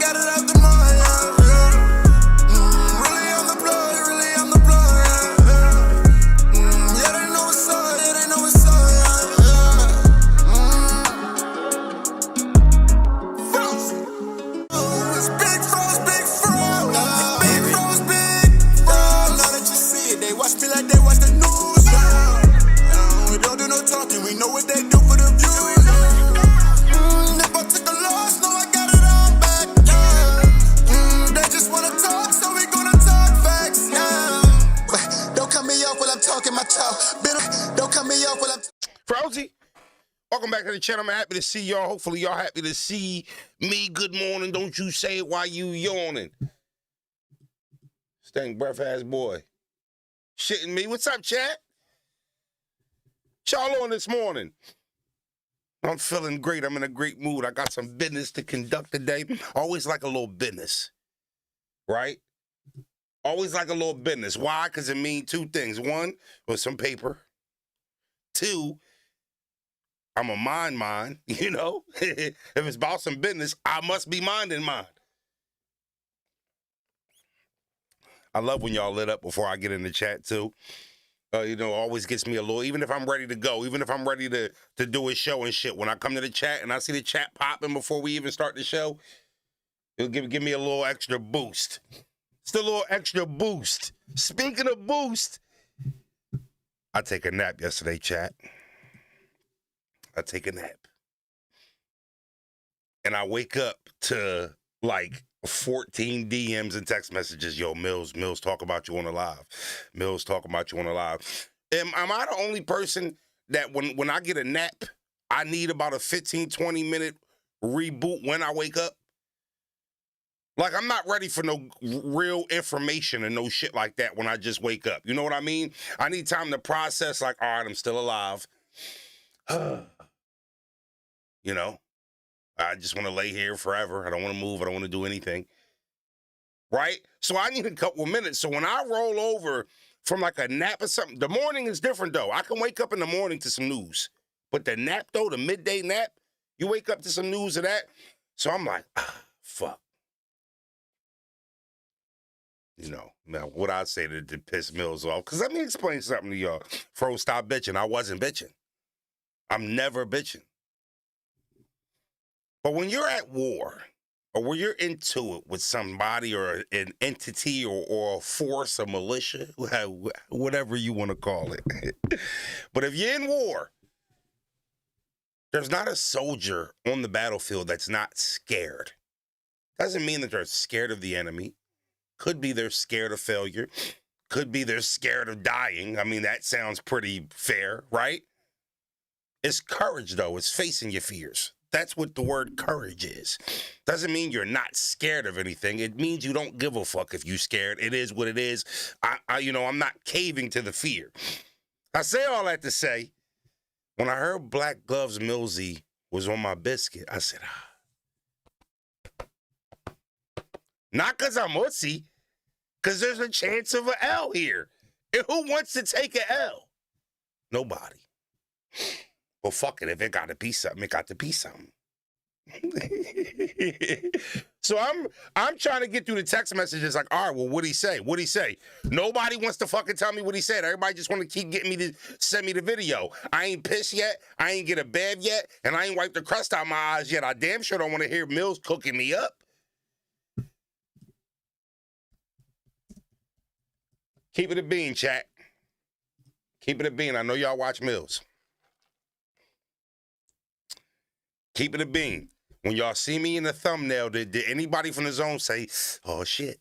got it out the mud, yeah, yeah. Really on the blood, really on the blood, yeah, yeah. Yeah, they know it's up, yeah, they know it's up, yeah, yeah. It's big froze, big froze, big froze, big froze. Now that you see it, they watch me like they watch the news, yeah. We don't do no talking, we know what they do for the views, yeah. If I took a loss, no, I got it all back, yeah. They just wanna talk, so we gonna talk facts, yeah. Don't cut me off while I'm talking my talk. Don't cut me off while I'm Frozy, welcome back to the channel. I'm happy to see y'all. Hopefully y'all happy to see me. Good morning. Don't you say it while you yawning. Stank breath ass boy. Shitting me. What's up, chat? Y'all on this morning? I'm feeling great. I'm in a great mood. I got some business to conduct today. Always like a little business, right? Always like a little business. Why? Because it means two things. One, with some paper. Two, I'm a mind, you know? If it's about some business, I must be minding mine. I love when y'all lit up before I get in the chat, too. You know, always gets me a little, even if I'm ready to go, even if I'm ready to do a show and shit, when I come to the chat and I see the chat popping before we even start the show, it'll give me a little extra boost. Still a little extra boost. Speaking of boost, I take a nap yesterday, chat. I take a nap. And I wake up to like 14 DMs and text messages. Yo, Mills, talk about you on the live. Mills, talk about you on the live. Am I the only person that when I get a nap, I need about a 15, 20 minute reboot when I wake up? Like, I'm not ready for no real information and no shit like that when I just wake up. You know what I mean? I need time to process, like, all right, I'm still alive. You know? I just want to lay here forever. I don't want to move. I don't want to do anything. Right? So I need a couple of minutes. So when I roll over from like a nap or something, the morning is different, though. I can wake up in the morning to some news. But the nap, though, the midday nap, you wake up to some news of that. So I'm like, fuck. You know, now what I say to piss Mills off. Because let me explain something to y'all. Fro, stop bitching. I wasn't bitching. I'm never bitching. But when you're at war, or when you're into it with somebody or an entity or a force, a militia, whatever you want to call it. But if you're in war, there's not a soldier on the battlefield that's not scared. Doesn't mean that they're scared of the enemy. Could be they're scared of failure. Could be they're scared of dying. I mean, that sounds pretty fair, right? It's courage, though. It's facing your fears. That's what the word courage is. Doesn't mean you're not scared of anything. It means you don't give a fuck if you're scared. It is what it is. I'm not caving to the fear. I say all that to say, when I heard Black Gloves Millz I was on my biscuit, I said, Not because I'm ussy, because there's a chance of an L here. And who wants to take an L? Nobody. Well, fuck it. If it got to be something, it got to be something. So I'm trying to get through the text messages like, all right, well, what'd he say? What'd he say? Nobody wants to fucking tell me what he said. Everybody just want to keep getting me to send me the video. I ain't pissed yet. I ain't get a bed yet. And I ain't wiped the crust out my eyes yet. I damn sure don't want to hear Mills cooking me up. Keep it a bean, chat. Keep it a bean. I know y'all watch Mills. Keep it a bean. When y'all see me in the thumbnail, did anybody from the zone say, oh, shit?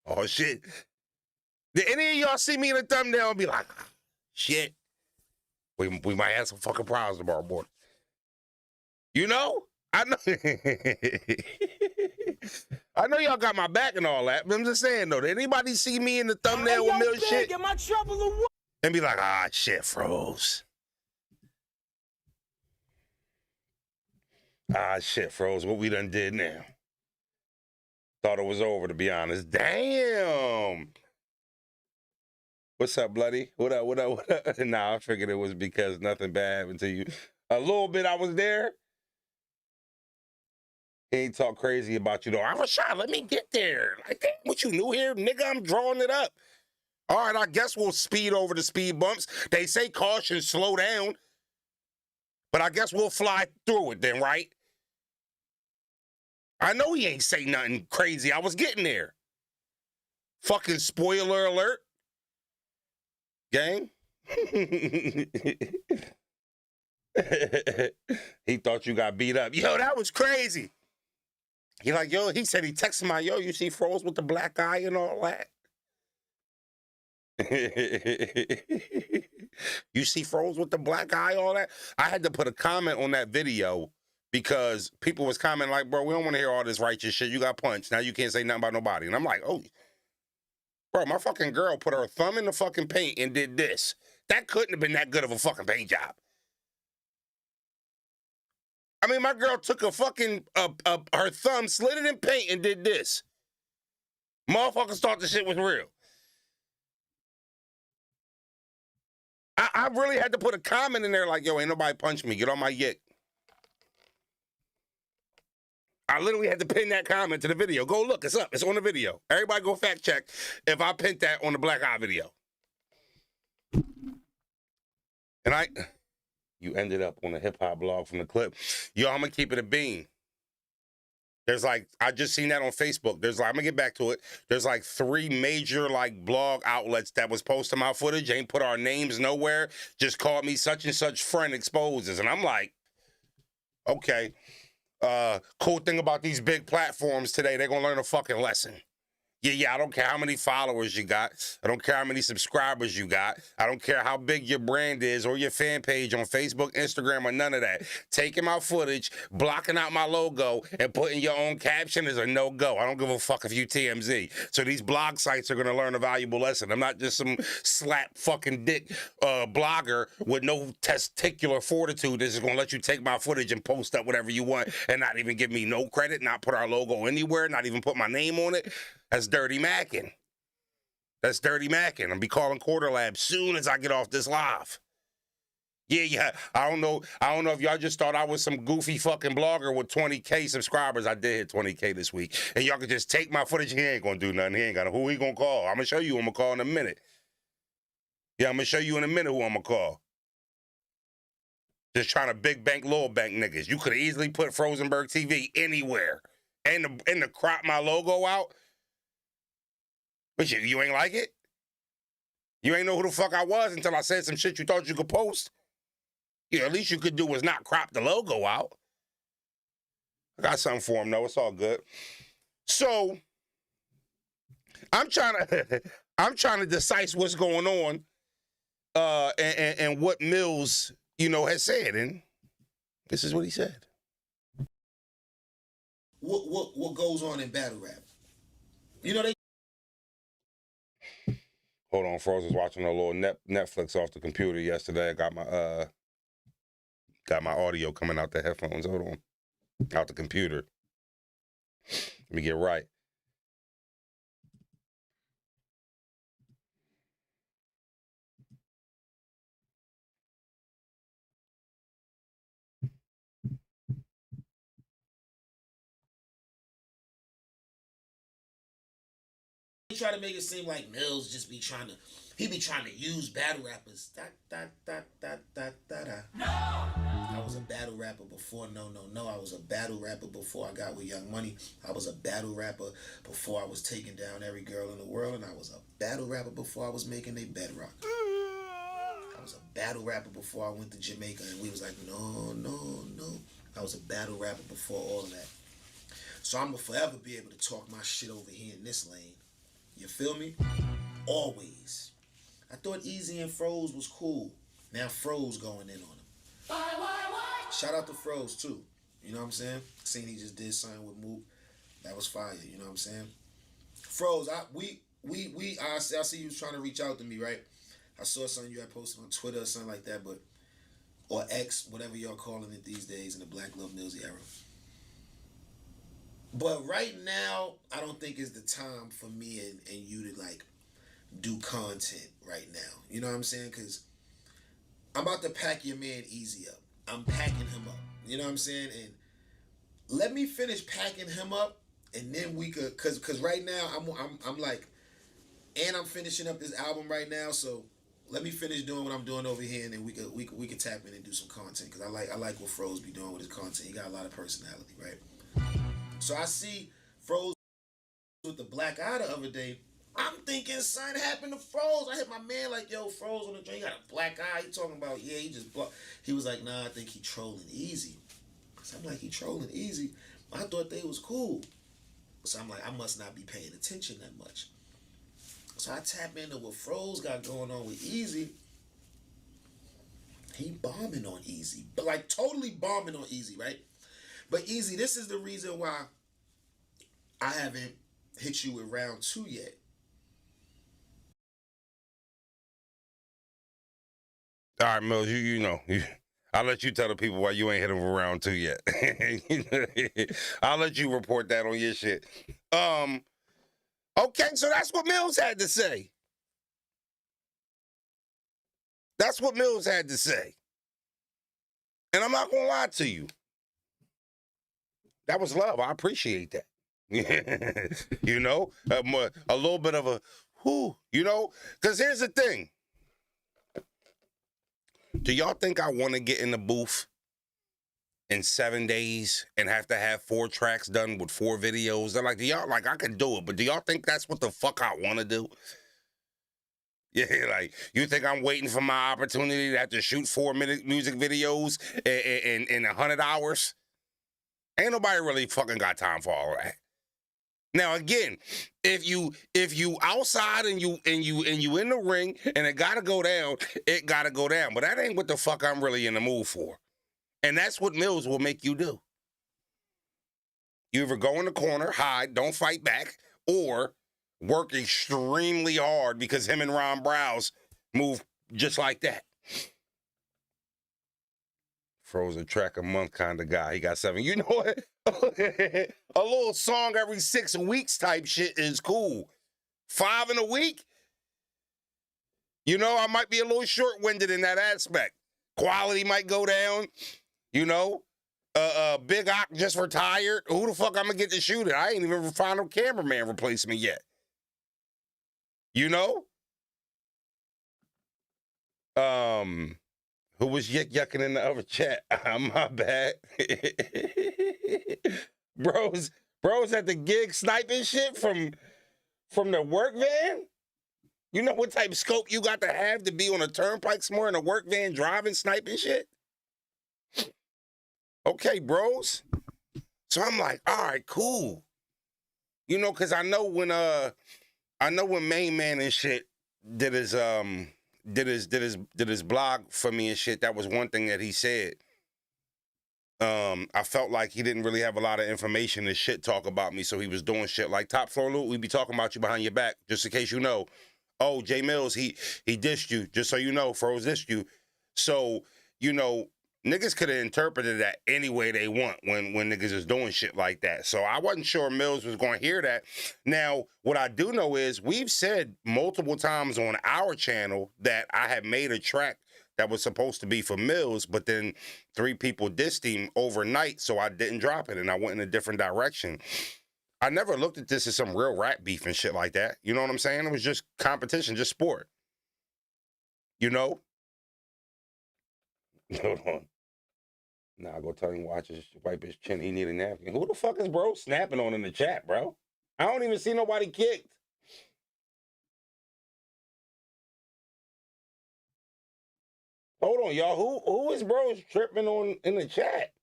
Oh, shit. Did any of y'all see me in the thumbnail and be like, shit, we might have some fucking problems tomorrow morning? You know? I know. I know y'all got my back and all that, but I'm just saying, though, did anybody see me in the thumbnail with Mill shit? Get my trouble away. And be like, ah, shit, froze. Ah, shit, froze. What we done did now. Thought it was over, to be honest. Damn. What's up, bloody? What up, what up, what up? Nah, I figured it was because nothing bad happened to you. A little bit I was there. He ain't talk crazy about you though. I was shy. Let me get there. Like, damn, what you new here, nigga? I'm drawing it up. All right, I guess we'll speed over the speed bumps. They say caution, slow down. But I guess we'll fly through it then, right? I know he ain't say nothing crazy. I was getting there. Fucking spoiler alert. Gang. He thought you got beat up. Yo, that was crazy. He like, yo, he said he texted my, yo, you see Froze with the black eye and all that? You see Froze with the black eye, all that? I had to put a comment on that video because people was commenting like, bro, we don't want to hear all this righteous shit. You got punched. Now you can't say nothing about nobody. And I'm like, oh, bro, my fucking girl put her thumb in the fucking paint and did this. That couldn't have been that good of a fucking paint job. I mean, my girl took a fucking, her thumb, slid it in paint and did this. Motherfuckers thought the shit was real. I really had to put a comment in there like, yo, ain't nobody punch me. Get on my yick. I literally had to pin that comment to the video. Go look, it's up. It's on the video. Everybody go fact check if I pinned that on the Black Eye video. And you ended up on a hip-hop blog from the clip. Yo, I'm going to keep it a bean. There's like, I just seen that on Facebook. There's like, I'm going to get back to it. There's like 3 major like blog outlets that was posting my footage. Ain't put our names nowhere. Just called me such and such friend exposes. And I'm like, okay. Cool thing about these big platforms today, they're going to learn a fucking lesson. Yeah, I don't care how many followers you got. I don't care how many subscribers you got. I don't care how big your brand is or your fan page on Facebook, Instagram, or none of that. Taking my footage, blocking out my logo, and putting your own caption is a no-go. I don't give a fuck if you TMZ. So these blog sites are going to learn a valuable lesson. I'm not just some slap fucking dick blogger with no testicular fortitude that's just going to let you take my footage and post up whatever you want and not even give me no credit, not put our logo anywhere, not even put my name on it. That's dirty macking. That's dirty macking. I'll be calling Quarter Lab soon as I get off this live. Yeah. I don't know if y'all just thought I was some goofy fucking blogger with 20K subscribers. I did hit 20K this week. And y'all could just take my footage. He ain't gonna do nothing. He ain't gonna. Who he gonna call? I'm gonna show you who I'm gonna call in a minute. Yeah, I'm gonna show you in a minute who I'm gonna call. Just trying to big bank, little bank niggas. You could have easily put FrozenbergTV anywhere. And to crop my logo out. But you ain't like it? You ain't know who the fuck I was until I said some shit you thought you could post? Yeah, at least you could do was not crop the logo out. I got something for him, though. It's all good. So, I'm trying to decipher what's going on and what Millz, has said. And this is what he said. What goes on in battle rap? They... Hold on, Froze was watching a little Netflix off the computer yesterday. I got my audio coming out the headphones. Hold on, out the computer. Let me get right. He try to make it seem like Millz just be trying to use battle rappers. No! I was a battle rapper before No. I was a battle rapper before I got with Young Money. I was a battle rapper before I was taking down every girl in the world. And I was a battle rapper before I was making a bedrock. I was a battle rapper before I went to Jamaica and we was like, no. I was a battle rapper before all of that. So I'm going to forever be able to talk my shit over here in this lane. You feel me? Always. I thought Easy and Froze was cool. Now Froze going in on him. Shout out to Froze too. You know what I'm saying? Seen he just did something with Mook. That was fire. You know what I'm saying? Froze, I see you was trying to reach out to me, right? I saw something you had posted on Twitter or something like that, or X, whatever y'all calling it these days in the Black Love Millz era. But right now, I don't think is the time for me and you to like do content right now. You know what I'm saying? Because I'm about to pack your man Easy up. I'm packing him up. You know what I'm saying? And let let me finish packing him up, and then we could, cause right now I'm like, and I'm finishing up this album right now, so let me finish doing what I'm doing over here, and then we could tap in and do some content, cause I like what Froze be doing with his content. He got a lot of personality, right? So I see Froze with the black eye the other day. I'm thinking something happened to Froze. I hit my man like, yo, Froze on the joint. He got a black eye. He talking about, yeah, he just blocked. He was like, nah, I think he trolling easy. So I'm like, he trolling easy? I thought they was cool. So I'm like, I must not be paying attention that much. So I tap into what Froze got going on with Easy. He bombing on Easy. But like totally bombing on Easy, right? But Easy, this is the reason why I haven't hit you with round 2 yet. All right, Mills, you know. I'll let you tell the people why you ain't hit him for round 2 yet. I'll let you report that on your shit. Okay, so that's what Mills had to say. That's what Mills had to say. And I'm not going to lie to you. That was love. I appreciate that. You know, a little bit of a whoo, you know, because here's the thing. Do y'all think I want to get in the booth in 7 days and have to have 4 tracks done with 4 videos? They're like, do y'all, like, I could do it, but do y'all think that's what the fuck I want to do? Yeah, like, you think I'm waiting for my opportunity to have to shoot 4-minute music videos in 100 hours? Ain't nobody really fucking got time for all that. Now again, if you outside and you in the ring and it gotta go down, it gotta go down. But that ain't what the fuck I'm really in the mood for. And that's what Mills will make you do. You either go in the corner, hide, don't fight back, or work extremely hard because him and Ron Browse move just like that. Frozen track a month kind of guy. He got 7. You know what? A little song every 6 weeks type shit is cool. 5 in a week? You know, I might be a little short-winded in that aspect. Quality might go down. You know? Big Ock just retired. Who the fuck I'm gonna get to shoot it? I ain't even found a cameraman replacement yet. You know? Who was yucking in the other chat? My bad. Bros at the gig sniping shit from the work van? You know what type of scope you got to have be on a turnpike somewhere in a work van driving sniping shit? Okay, bros. So I'm like, all right, cool. You know, cause I know when Main Man and shit did his blog for me and shit, that was one thing that he said. I felt like he didn't really have a lot of information and shit talk about me, so he was doing shit like Top Floor Loot. We be talking about you behind your back, just in case you know. Oh, Jae Millz, he dissed you, just so you know, Froze dissed you. So, you know, niggas could have interpreted that any way they want when niggas is doing shit like that. So I wasn't sure Millz was going to hear that. Now, what I do know is we've said multiple times on our channel that I had made a track that was supposed to be for Millz, but then 3 people dissed him overnight, so I didn't drop it, and I went in a different direction. I never looked at this as some real rap beef and shit like that. You know what I'm saying? It was just competition, just sport. You know? Hold on. Nah, go tell him wipe his chin. He need a napkin. Who the fuck is bro snapping on in the chat, bro? I don't even see nobody kicked. Hold on, y'all. Who is bro tripping on in the chat?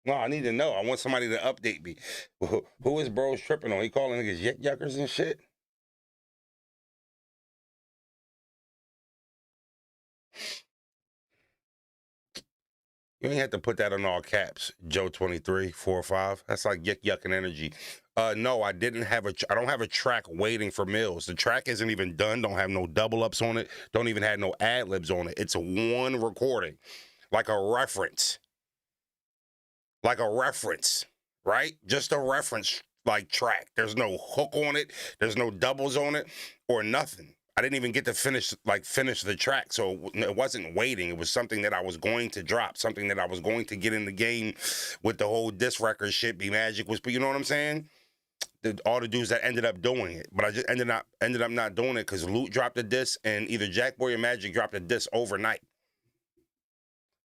No, I need to know. I want somebody to update me. Who is bros tripping on? He calling niggas yuckers and shit? You ain't have to put that in all caps. Joe 23, 4-5. That's like yucking energy. No, I don't have a track waiting for Millz. The track isn't even done. Don't have no double ups on it. Don't even have no ad libs on it. It's a one recording, like a reference. Like a reference, right? Just a reference like track. There's no hook on it. There's no doubles on it or nothing. I didn't even get to finish the track. So it wasn't waiting. It was something that I was going to drop, something that I was going to get in the game with the whole disc record shit. Be Magic was, you know what I'm saying? All the dudes that ended up doing it, but I just ended up not doing it because Loot dropped a disc and either Jack Boy or Magic dropped a disc overnight.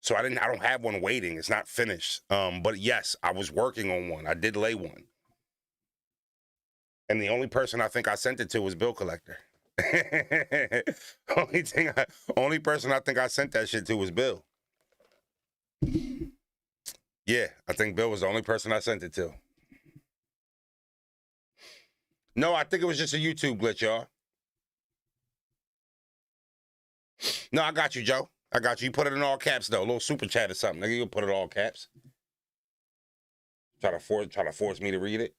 So I don't have one waiting. It's not finished. But yes, I was working on one. I did lay one. And the only person I think I sent it to was Bill Collector. Only person I think I sent that shit to was Bill. Yeah, I think Bill was the only person I sent it to. No, I think it was just a YouTube glitch, y'all. No, I got you, Joe. I got you. You put it in all caps, though. A little super chat or something. Nigga, you put it all caps. Try to force me to read it.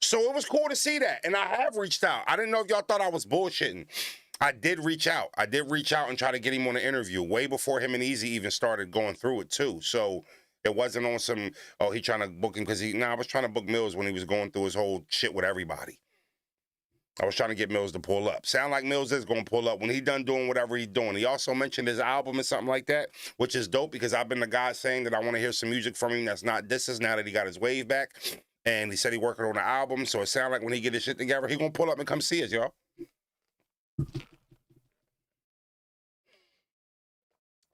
So it was cool to see that. And I have reached out. I didn't know if y'all thought I was bullshitting. I did reach out. I did reach out and try to get him on an interview way before him and Easy even started going through it, too. So it wasn't on some, oh, he trying to book him because I was trying to book Millz when he was going through his whole shit with everybody. I was trying to get Millz to pull up. Sound like Millz is going to pull up when he done doing whatever he's doing. He also mentioned his album and something like that, which is dope because I've been the guy saying that I want to hear some music from him that's not disses now that he got his wave back. And he said he working on an album, so it sounds like when he get his shit together, he going to pull up and come see us, y'all.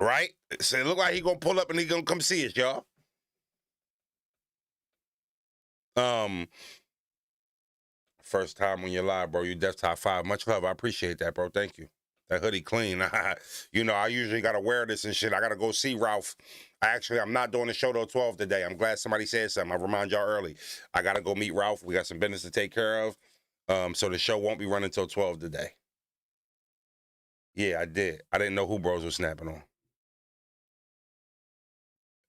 Right? So it look like he going to pull up and he going to come see us, y'all. First time when you're live, bro. You desktop 5. Much love. I appreciate that, bro. Thank you. That hoodie clean. You know, I usually got to wear this and shit. I got to go see Ralph. I'm not doing the show till 12 today. I'm glad somebody said something. I remind y'all early. I got to go meet Ralph. We got some business to take care of. So the show won't be running till 12 today. Yeah, I did. I didn't know who bros was snapping on.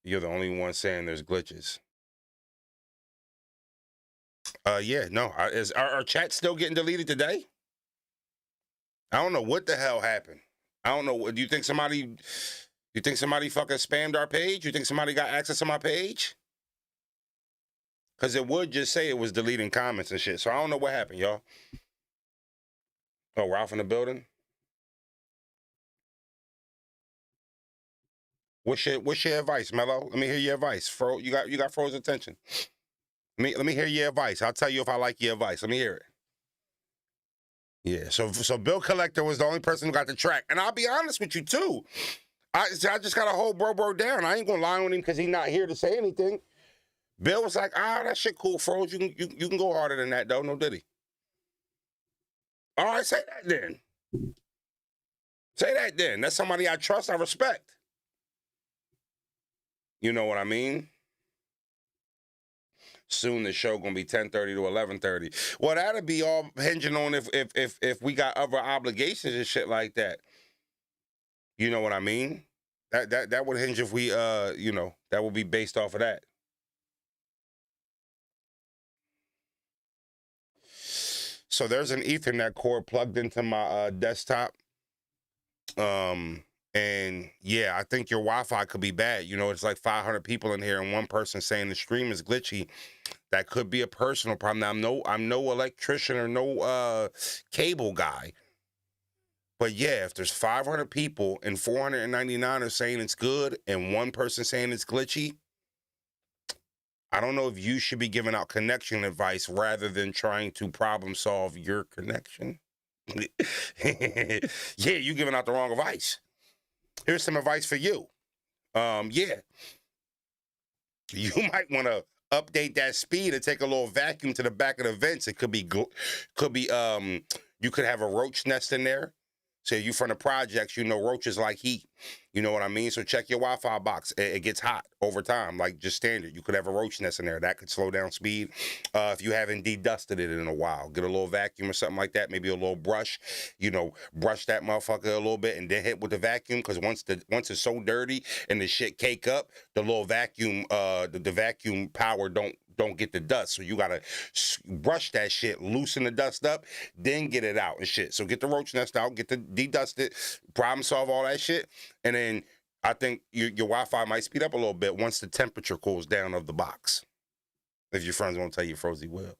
You're the only one saying there's glitches. Yeah, no. Is our chat still getting deleted today? I don't know what the hell happened. I don't know. Do you think somebody fucking spammed our page? You think somebody got access to my page? Because it would just say it was deleting comments and shit. So I don't know what happened, y'all. Oh, Ralph in the building? What's your advice, Mello? Let me hear your advice. You got frozen attention. Let me hear your advice. I'll tell you if I like your advice. Let me hear it. Yeah, so Bill Collector was the only person who got the track. And I'll be honest with you, too. I just got to hold bro down. I ain't going to lie on him because he's not here to say anything. Bill was like, that shit cool, Froze. You can go harder than that, though. No diddy. All right, say that then. Say that then. That's somebody I trust, I respect. You know what I mean? Soon the show gonna be 10:30 to 11:30. Well, that'll be all hinging on if we got other obligations and shit like that. You know what I mean? That would hinge if we you know, that would be based off of that. So there's an Ethernet cord plugged into my desktop. And yeah, I think your Wi-Fi could be bad. You know, it's like 500 people in here and one person saying the stream is glitchy. That could be a personal problem. Now, I'm no electrician or no cable guy. But yeah, if there's 500 people and 499 are saying it's good and one person saying it's glitchy, I don't know if you should be giving out connection advice rather than trying to problem solve your connection. Yeah, you giving out the wrong advice. Here's some advice for you. Yeah. You might want to update that speed and take a little vacuum to the back of the vents. It could be you could have a roach nest in there. So you from the projects, you know roaches like heat. You know what I mean? So check your Wi-Fi box. It gets hot over time, like just standard. You could have a roach nest in there. That could slow down speed. If you haven't de-dusted it in a while, get a little vacuum or something like that. Maybe a little brush. You know, brush that motherfucker a little bit and then hit with the vacuum. Because once it's so dirty and the shit cake up, the little vacuum, the vacuum power don't get the dust. So you gotta brush that shit, loosen the dust up, then get it out and shit. So get the roach nest out, get the de-dust it, problem solve all that shit. And then I think your Wi-Fi might speed up a little bit once the temperature cools down of the box. If your friends won't tell you, Frozy will.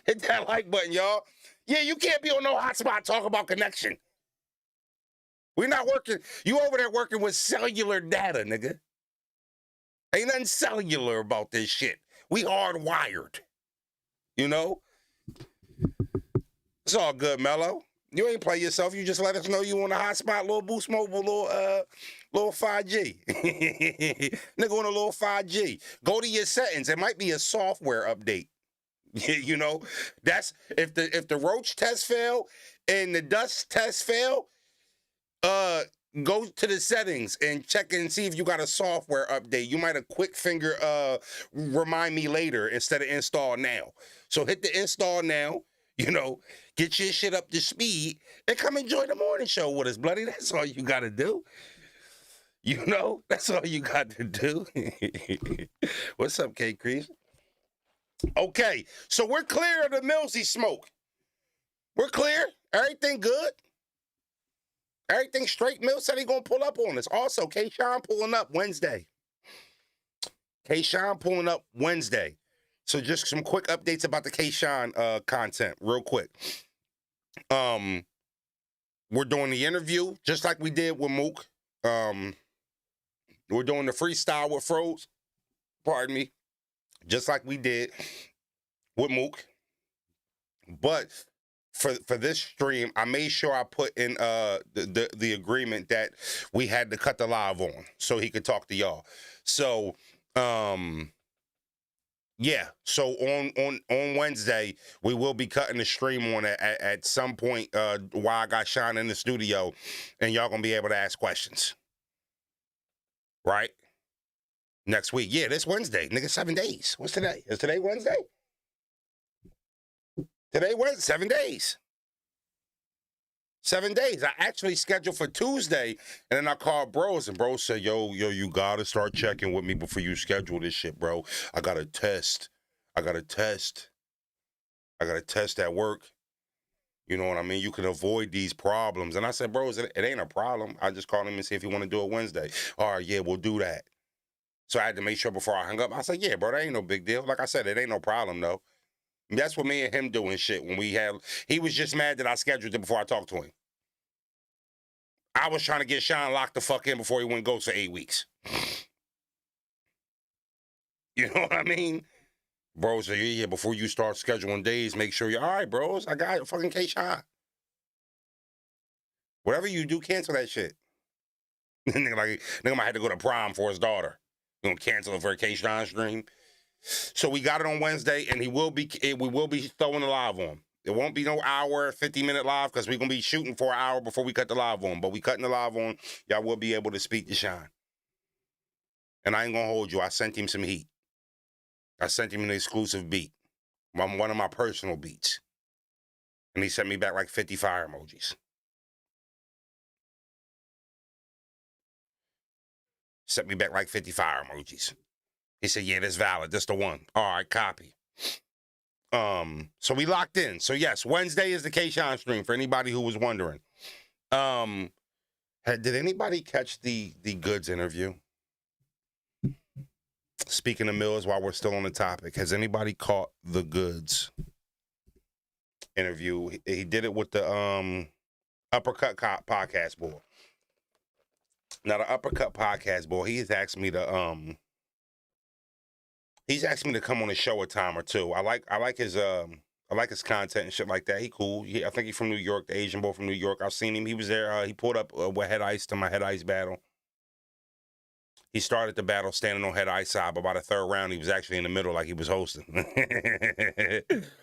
Hit that like button, y'all. Yeah, you can't be on no hotspot talking about connection. We're not working. You over there working with cellular data, nigga. Ain't nothing cellular about this shit. We hardwired. You know? It's all good, Mello. You ain't play yourself. You just let us know you on a hotspot, little Boost Mobile, little 5G. Nigga on a little 5G. Go to your settings. It might be a software update. You know, that's if the roach test fail and the dust test fail, go to the settings and check and see if you got a software update. You might have quick finger remind me later instead of install now. So hit the install now. You know, get your shit up to speed and come enjoy the morning show with us, bloody. That's all you got to do. You know, that's all you got to do. What's up, K. Crease? Okay, so we're clear of the Millz I smoke. We're clear. Everything good. Everything straight. Mill said he gonna pull up on us. Also, K-Sean pulling up Wednesday. K-Sean pulling up Wednesday. So just some quick updates about the K-Sean content, real quick. We're doing the interview just like we did with Mook. We're doing the freestyle with Froze. Pardon me. Just like we did with Mook. But for this stream, I made sure I put in the agreement that we had to cut the live on so he could talk to y'all. So yeah, so on Wednesday, we will be cutting the stream on at some point while I got Sean in the studio, and y'all gonna be able to ask questions. Right? Next week. Yeah, this Wednesday. Nigga, 7 days. What's today? Is today Wednesday? Today Wednesday, 7 days. 7 days. I actually scheduled for Tuesday, and then I called bros, and bros said, yo, you gotta start checking with me before you schedule this shit, bro. I gotta test at work. You know what I mean? You can avoid these problems. And I said, bros, it ain't a problem. I just called him and see if he want to do it Wednesday. All right, yeah, we'll do that. So I had to make sure before I hung up. I said, yeah, bro, that ain't no big deal. Like I said, it ain't no problem, though. That's what me and him doing shit when we had. He was just mad that I scheduled it before I talked to him. I was trying to get Sean locked the fuck in before he went ghost for 8 weeks. You know what I mean? Bro said, yeah, before you start scheduling days, make sure you're all right, bros. I got fucking K-Sean. Whatever you do, cancel that shit. Nigga might have to go to prom for his daughter. You gonna cancel it for a K-Sean stream? So we got it on Wednesday, and we will be throwing the live on. It won't be no hour, 50-minute live, because we're going to be shooting for an hour before we cut the live on. But we cutting the live on. Y'all will be able to speak to Sean. And I ain't going to hold you. I sent him some heat. I sent him an exclusive beat. One of my personal beats. And he sent me back like 50 fire emojis. Sent me back like 50 fire emojis. He said, yeah, that's valid. That's the one. All right, copy. So we locked in. So yes, Wednesday is the K-Sean stream for anybody who was wondering. Did anybody catch the Goodz interview? Speaking of Mills, while we're still on the topic, has anybody caught the Goodz interview? He did it with the Uppercut Podcast Boy. Now the Uppercut Podcast Boy, he has asked me to he's asked me to come on his show a time or two. I like his content and shit like that. He cool. I think he's from New York, the Asian boy from New York. I've seen him. He was there. He pulled up with Head Ice to my Head Ice battle. He started the battle standing on Head Ice side, but by the third round, he was actually in the middle like he was hosting.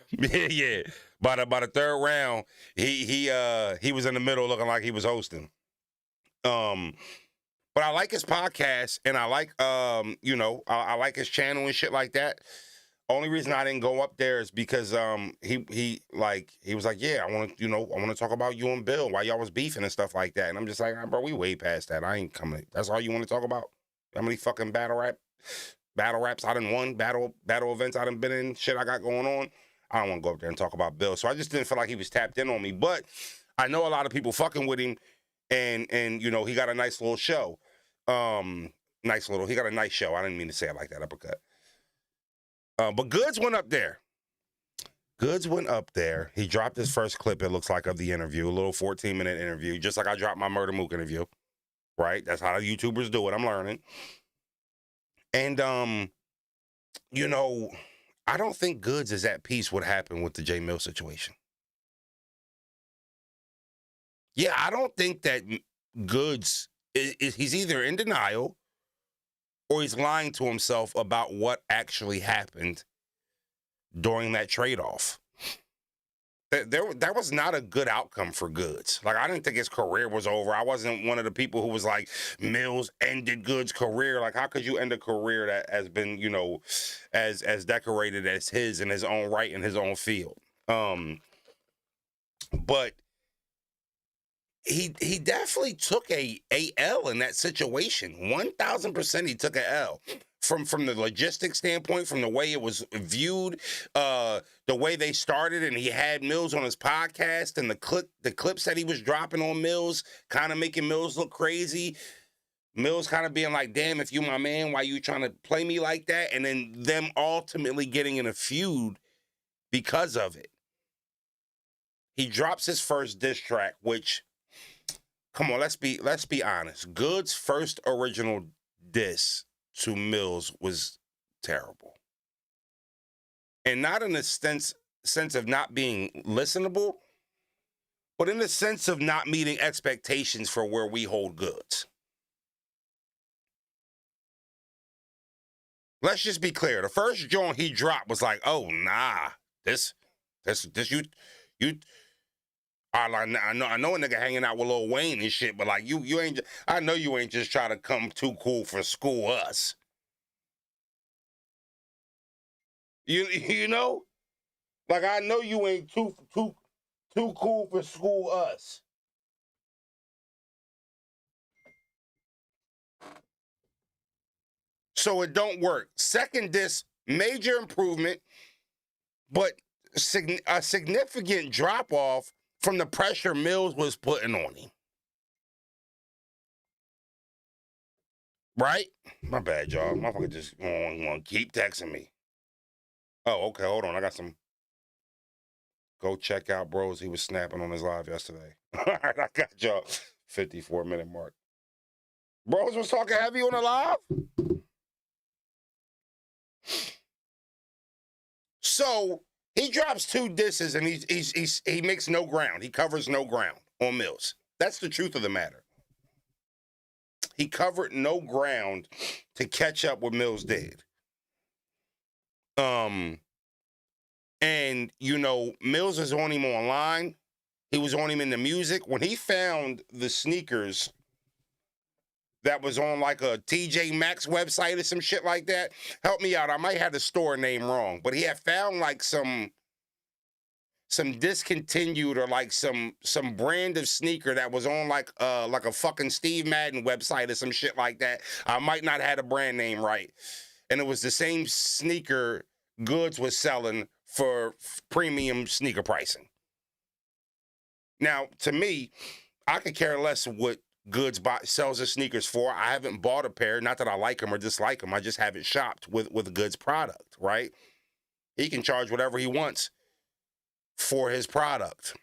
yeah. By the third round, he was in the middle looking like he was hosting. But I like his podcast, and I like I like his channel and shit like that. Only reason I didn't go up there is because he was like, yeah, I want to talk about you and Bill, why y'all was beefing and stuff like that. And I'm just like, bro, we way past that. I ain't coming. That's all you want to talk about? How many fucking battle raps I done won, battle events I done been in, shit I got going on. I don't want to go up there and talk about Bill. So I just didn't feel like he was tapped in on me. But I know a lot of people fucking with him, and he got a nice little show. He got a nice show. I didn't mean to say it like that, Uppercut. But Goodz went up there. Goodz went up there. He dropped his first clip, it looks like, of the interview, a little 14-minute interview, just like I dropped my Murder Mook interview, right? That's how the YouTubers do it. I'm learning. And, you know, I don't think Goodz is at peace what happened with the Jae Millz situation. Yeah, I don't think that Goodz, he's either in denial or he's lying to himself about what actually happened during that trade-off. That was not a good outcome for Goodz. Like, I didn't think his career was over. I wasn't one of the people who was like, Millz ended Goodz' career. Like, how could you end a career that has been, you know, as decorated as his in his own right, in his own field? But he definitely took a L in that situation. 1,000% he took a L. From the logistics standpoint, from the way it was viewed, the way they started, and he had Millz on his podcast, and the clips that he was dropping on Millz, kind of making Millz look crazy. Millz kind of being like, damn, if you my man, why you trying to play me like that? And then them ultimately getting in a feud because of it. He drops his first diss track, which, come on, let's be honest. Goodz' first original diss to Millz was terrible. And not in the sense of not being listenable, but in the sense of not meeting expectations for where we hold Goodz. Let's just be clear. The first joint he dropped was like, oh, nah, this you I know a nigga hanging out with Lil Wayne and shit, but like you ain't. I know you ain't just trying to come too cool for school us. You know, like I know you ain't too cool for school us. So it don't work. Second diss, major improvement, but a significant drop off from the pressure Millz was putting on him. Right? My bad, y'all. Motherfucker just want to keep texting me. Oh, okay, hold on. I got some. Go check out Bros. He was snapping on his live yesterday. All right, I got y'all. 54-minute mark. Bros was talking heavy on the live? So he drops 2 disses and he makes no ground. He covers no ground on Millz. That's the truth of the matter. He covered no ground to catch up what Millz did. And you know, Millz was on him online. He was on him in the music. When he found the sneakers that was on like a TJ Maxx website or some shit like that, help me out. I might have the store name wrong, but he had found like some discontinued or like some brand of sneaker that was on like a fucking Steve Madden website or some shit like that. I might not have the brand name right. And it was the same sneaker Goodz was selling for premium sneaker pricing. Now, to me, I could care less what Goodz sells his sneakers for. I haven't bought a pair, not that I like them or dislike them. I just haven't shopped with a Goodz product, right? He can charge whatever he wants for his product.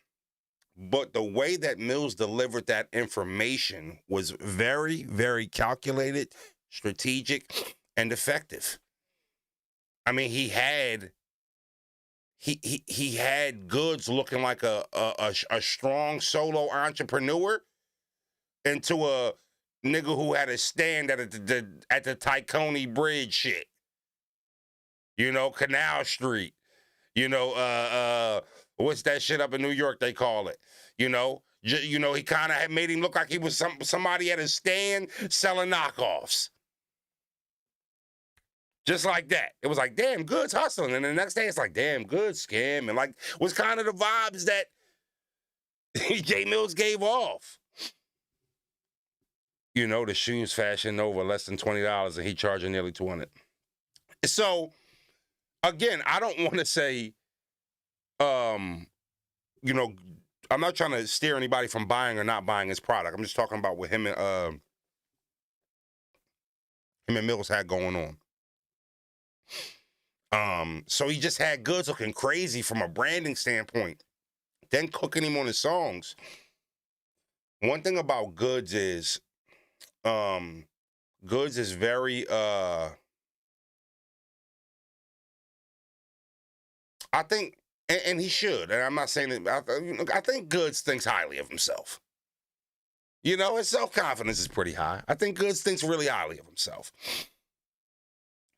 But the way that Millz delivered that information was very, very calculated, strategic, and effective. I mean, he had Goodz looking like a strong solo entrepreneur into a nigga who had a stand at the Tacony Bridge shit. You know, Canal Street. You know, what's that shit up in New York they call it? You know, he kind of had made him look like he was somebody at a stand selling knockoffs. Just like that. It was like, damn, Goodz hustling. And the next day, it's like, damn, Goodz scam. And like, was kind of the vibes that Jae Millz gave off. You know, the shoes Fashion Nova, less than $20, and he charging nearly $200. So, again, I don't want to say, you know, I'm not trying to steer anybody from buying or not buying his product. I'm just talking about what him and Millz had going on. So he just had Goodz looking crazy from a branding standpoint. Then cooking him on his songs. One thing about Goodz is very I think, and he should, and I'm not saying that, I think Goodz thinks highly of himself. You know, his self-confidence is pretty high. I think Goodz thinks really highly of himself.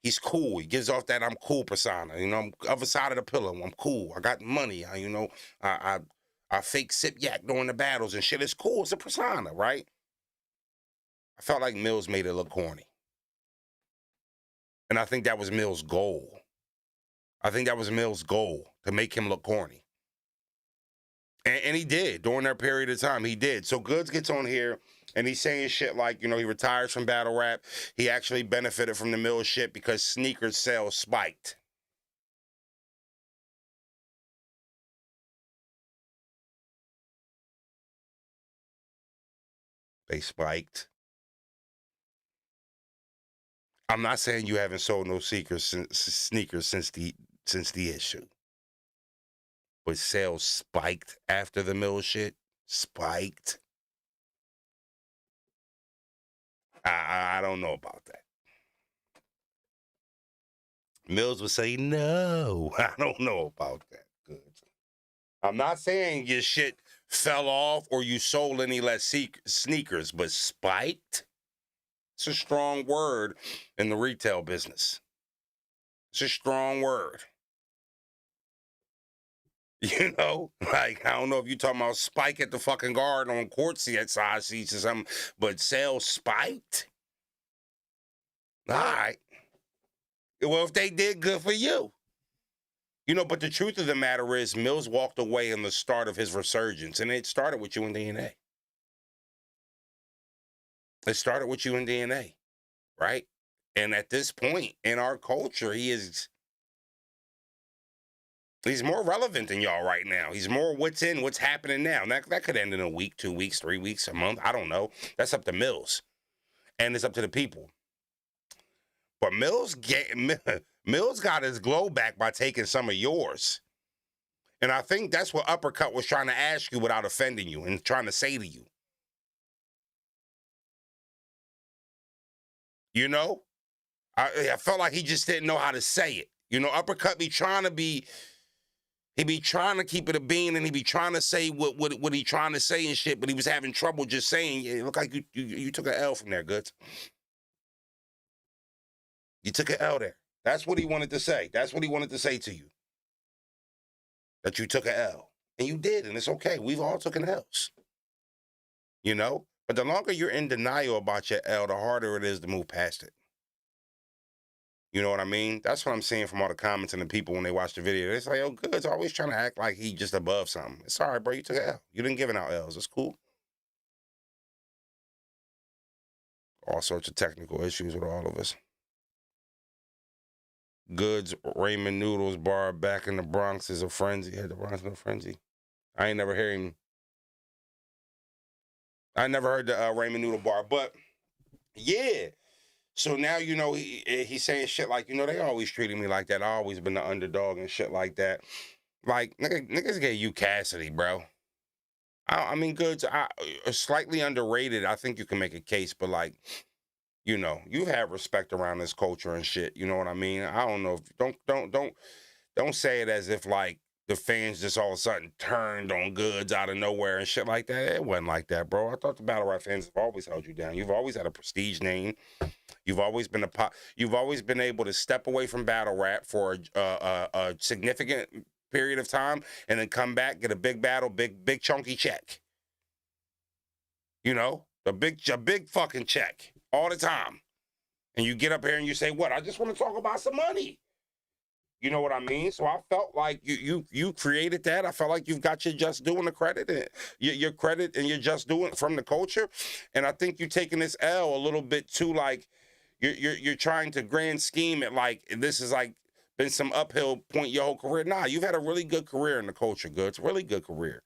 He's cool. He gives off that I'm cool persona. You know, I'm other side of the pillow. I'm cool. I got money. I fake sip yak during the battles and shit. It's cool. It's a persona, right? I felt like Millz made it look corny. And I think that was Millz' goal. I think that was Millz' goal, to make him look corny. And he did. During that period of time, he did. So Goodz gets on here, and he's saying shit like, you know, he retires from battle rap. He actually benefited from the Millz shit because sneakers sales spiked. They spiked. I'm not saying you haven't sold no sneakers since the issue. But sales spiked after the Millz shit. Spiked. I don't know about that. Millz would say, no, I don't know about that. Good. I'm not saying your shit fell off or you sold any less sneakers, but spiked? It's a strong word in the retail business. It's a strong word. You know, like, I don't know if you're talking about spike at the fucking guard on court side seats or something, but sales spiked? All right. Well, if they did, good for you. You know, but the truth of the matter is, Millz walked away in the start of his resurgence, and it started with you in DNA. It started with you in DNA, right? And at this point in our culture, he's more relevant than y'all right now. He's more what's happening now. That could end in a week, 2 weeks, 3 weeks, a month. I don't know. That's up to Millz. And it's up to the people. But Millz got his glow back by taking some of yours. And I think that's what Uppercut was trying to ask you without offending you and trying to say to you. You know? I felt like he just didn't know how to say it. You know, Uppercut be trying to be... He be trying to keep it a bean, and he be trying to say what he trying to say and shit, but he was having trouble just saying. It looked like you took an L from there, Goodz. You took an L there. That's what he wanted to say. That's what he wanted to say to you. That you took an L. And you did, and it's okay. We've all taken L's. You know? But the longer you're in denial about your L, the harder it is to move past it. You know what I mean? That's what I'm seeing from all the comments and the people when they watch the video. They say, oh, Goodz always trying to act like he just above something. It's all right, bro. You took an L. You didn't give out L's. It's cool. All sorts of technical issues with all of us. Goodz Ramen Noodles bar back in the Bronx is a frenzy. Yeah, the Bronx is a frenzy. I ain't never heard him. I never heard the Ramen Noodle bar, but yeah. So now, you know, he's saying shit like, you know, they always treated me like that. I always been the underdog and shit like that. Like, niggas gave you Cassidy, bro. I mean, Goodz, slightly underrated. I think you can make a case, but like, you know, you have respect around this culture and shit. You know what I mean? I don't know. Don't say it as if like the fans just all of a sudden turned on Goodz out of nowhere and shit like that. It wasn't like that, bro. I thought the battle rap fans have always held you down. You've always had a prestige name. You've always been You've always been able to step away from battle rap for a significant period of time and then come back, get a big battle, big chunky check. You know, a big fucking check all the time. And you get up here and you say, what? I just want to talk about some money. You know what I mean? So I felt like you created that. I felt like you've got your just doing the credit, your credit and your just doing from the culture. And I think you're taking this L a little bit too, like you're trying to grand scheme it like this is like been some uphill point your whole career. Nah, you've had a really good career in the culture, Goodz. Really good career.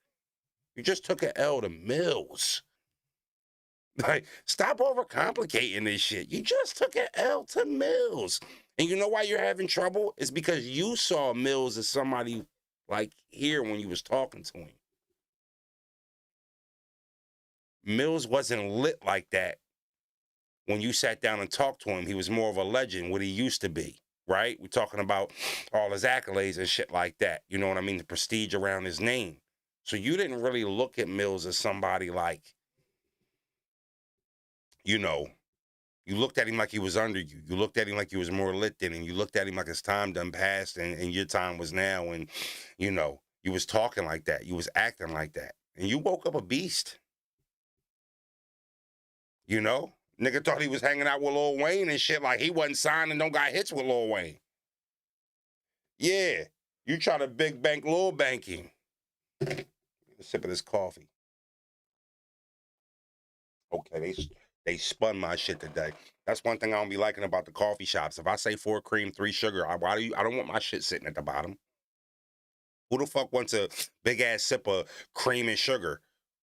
You just took an L to Millz. Like, stop overcomplicating this shit. You just took an L to Millz. And you know why you're having trouble? It's because you saw Millz as somebody like here when you was talking to him. Millz wasn't lit like that when you sat down and talked to him. He was more of a legend, what he used to be, right? We're talking about all his accolades and shit like that. You know what I mean? The prestige around his name. So you didn't really look at Millz as somebody like, you know, you looked at him like he was under you. You looked at him like he was more lit than, and you looked at him like his time done passed and your time was now. And, you know, you was talking like that. You was acting like that. And you woke up a beast. You know? Nigga thought he was hanging out with Lil Wayne and shit like he wasn't signed and don't got hits with Lil Wayne. Yeah. You try to big bank Lil banking. A sip of this coffee. Okay, they spun my shit today. That's one thing I don't be liking about the coffee shops. If I say 4 cream, 3 sugar, I don't want my shit sitting at the bottom. Who the fuck wants a big ass sip of cream and sugar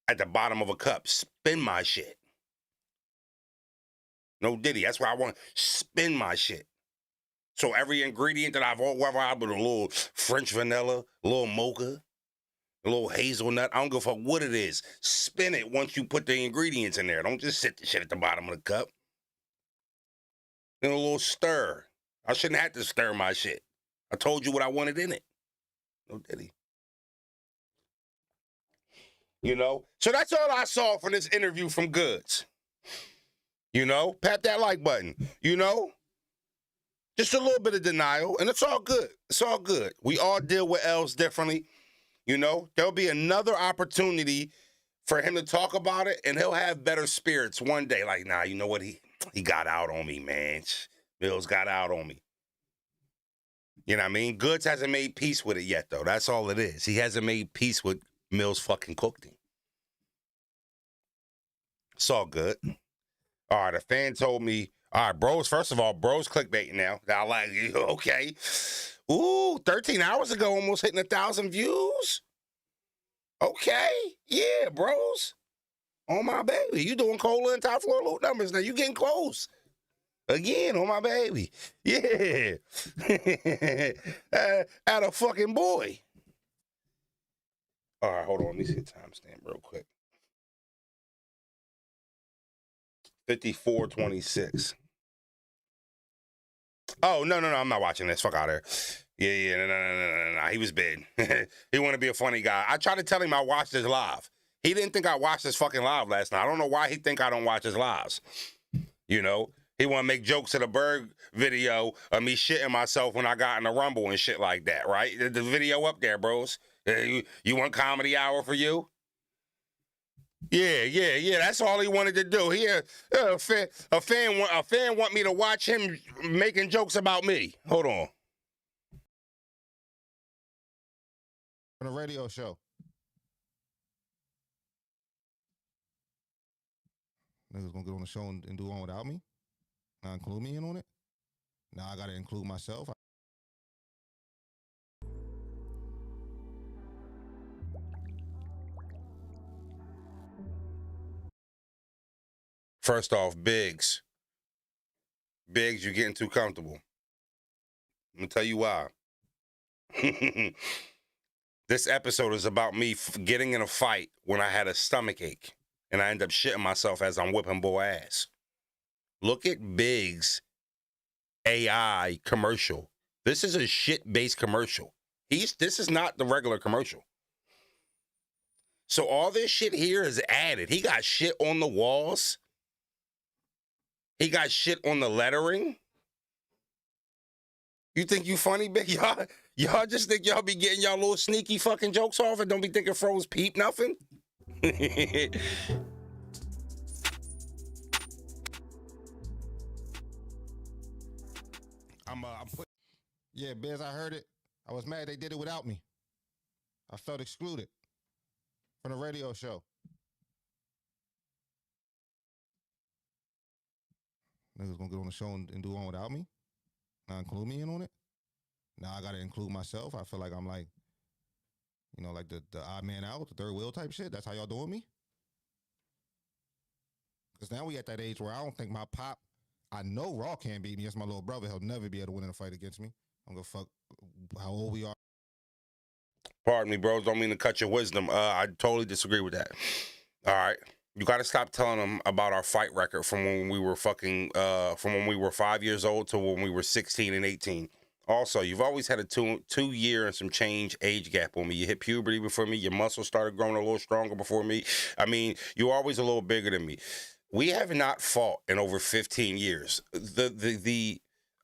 at the bottom of a cup? Spin my shit. No diddy. That's why I want to spin my shit. So every ingredient that whether I put a little French vanilla, a little mocha, a little hazelnut, I don't give a fuck what it is. Spin it once you put the ingredients in there. Don't just sit the shit at the bottom of the cup. Then a little stir. I shouldn't have to stir my shit. I told you what I wanted in it. No diddy. You know? So that's all I saw from this interview from Goodz. You know? Pat that like button. You know? Just a little bit of denial, and it's all good. It's all good. We all deal with L's differently. You know, there'll be another opportunity for him to talk about it, and he'll have better spirits one day. Like, nah, you know what? He got out on me, man. Millz got out on me. You know what I mean? Goodz hasn't made peace with it yet, though. That's all it is. He hasn't made peace with Millz fucking cooked him. It's all good. All right, a fan told me, all right, bros, first of all, bros clickbaiting now. I like, okay. Ooh, 13 hours ago, almost hitting 1,000 views. Okay, yeah, bros. On my baby. You doing cola and top floor loot numbers now. You getting close. Again, on my baby. Yeah. At a fucking boy. All right, hold on. Let me see the timestamp real quick. 54:26. Oh, no, I'm not watching this. Fuck out of here. Yeah, no. He was big. He want to be a funny guy. I tried to tell him I watched his live. He didn't think I watched his fucking live last night. I don't know why he think I don't watch his lives. You know? He want to make jokes of the Berg video of me shitting myself when I got in the Rumble and shit like that, right? The video up there, bros. You want comedy hour for you? Yeah. That's all he wanted to do. A fan want me to watch him making jokes about me. Hold on. On a radio show. Niggas gonna get on the show and do one without me? Not include me in on it? Now I gotta include myself. First off, Biggs, you're getting too comfortable. I'm gonna tell you why. This episode is about me getting in a fight when I had a stomach ache, and I end up shitting myself as I'm whipping boy ass. Look at Biggs' AI commercial. This is a shit-based commercial. This is not the regular commercial. So all this shit here is added. He got shit on the walls. He got shit on the lettering. You think you funny, big? Y'all just think y'all be getting y'all little sneaky fucking jokes off and don't be thinking Froze peep nothing? Yeah, Biz, I heard it. I was mad they did it without me. I felt excluded from the radio show. Niggas gonna get on the show and do one without me? Not include me in on it? Now I gotta include myself. I feel like I'm like, you know, like the odd man out, the third wheel type shit. That's how y'all doing me? Because now we at that age where I don't think my pop, I know Raw can't beat me. That's my little brother. He'll never be able to win in a fight against me. I'm gonna fuck how old we are. Pardon me, bros. Don't mean to cut your wisdom. I totally disagree with that. All right. You got to stop telling them about our fight record from when we were from when we were 5 years old to when we were 16 and 18. Also, you've always had a two year and some change age gap on me. You hit puberty before me. Your muscles started growing a little stronger before me. I mean, you're always a little bigger than me. We have not fought in over 15 years.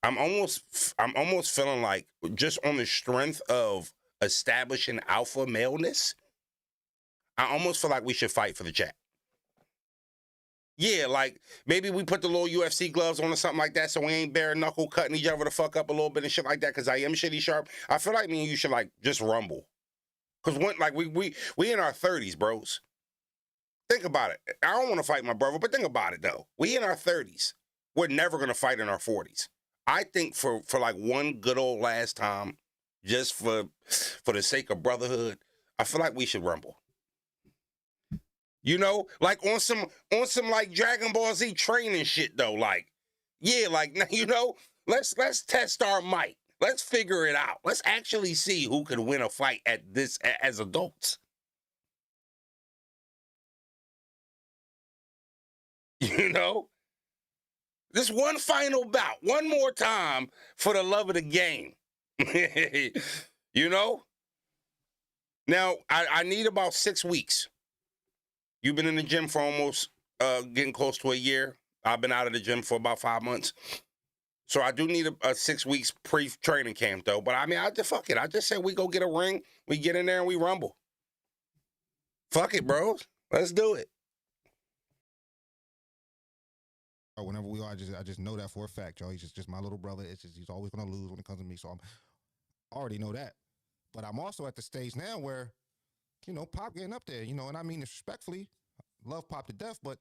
I'm almost feeling like just on the strength of establishing alpha maleness, I almost feel like we should fight for the chat. Yeah, like maybe we put the little UFC gloves on or something like that, so we ain't bare knuckle cutting each other the fuck up a little bit and shit like that. Cause I am shitty sharp. I feel like me and you should like just rumble. Cause when like we in our 30s, bros. Think about it. I don't want to fight my brother, but think about it though. We in our 30s. We're never gonna fight in our 40s. I think for like one good old last time, just for the sake of brotherhood, I feel like we should rumble. You know, like on some like Dragon Ball Z training shit though. Like, yeah, like you know, let's test our might. Let's figure it out. Let's actually see who can win a fight at this as adults. You know, this one final bout, one more time for the love of the game. You know. Now I need about 6 weeks. You've been in the gym for almost getting close to a year. I've been out of the gym for about 5 months. So I do need a 6 weeks pre-training camp, though. But, I mean, I just fuck it. I just said we go get a ring, we get in there, and we rumble. Fuck it, bros. Let's do it. Whenever we are, I just know that for a fact, y'all. He's just my little brother. It's just he's always going to lose when it comes to me. So I already know that. But I'm also at the stage now where, you know, Pop getting up there, you know, and I mean this respectfully. Love Pop to death, but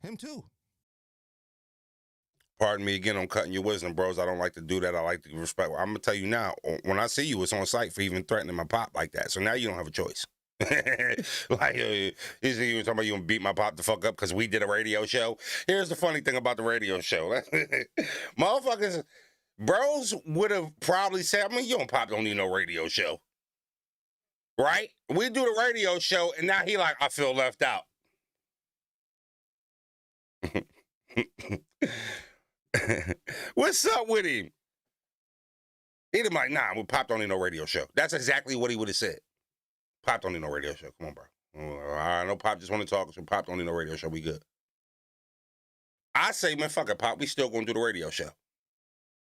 him too. Pardon me again, I'm cutting your wisdom, bros. I don't like to do that. I like to respect. I'm going to tell you now, when I see you, it's on sight for even threatening my Pop like that. So now you don't have a choice. Like, you see, you were talking about you gonna beat my Pop the fuck up because we did a radio show. Here's the funny thing about the radio show. Motherfuckers, bros would have probably said, I mean, you and Pop don't need no radio show. Right? We do the radio show, and now he like, I feel left out. What's up with him? He'd have like, nah, we Pop don't need no radio show. That's exactly what he would have said. Pop don't need no radio show. Come on, bro. I know Pop just want to talk, so Pop don't need no radio show. We good. I say, man, fuck it, Pop. We still gonna do the radio show.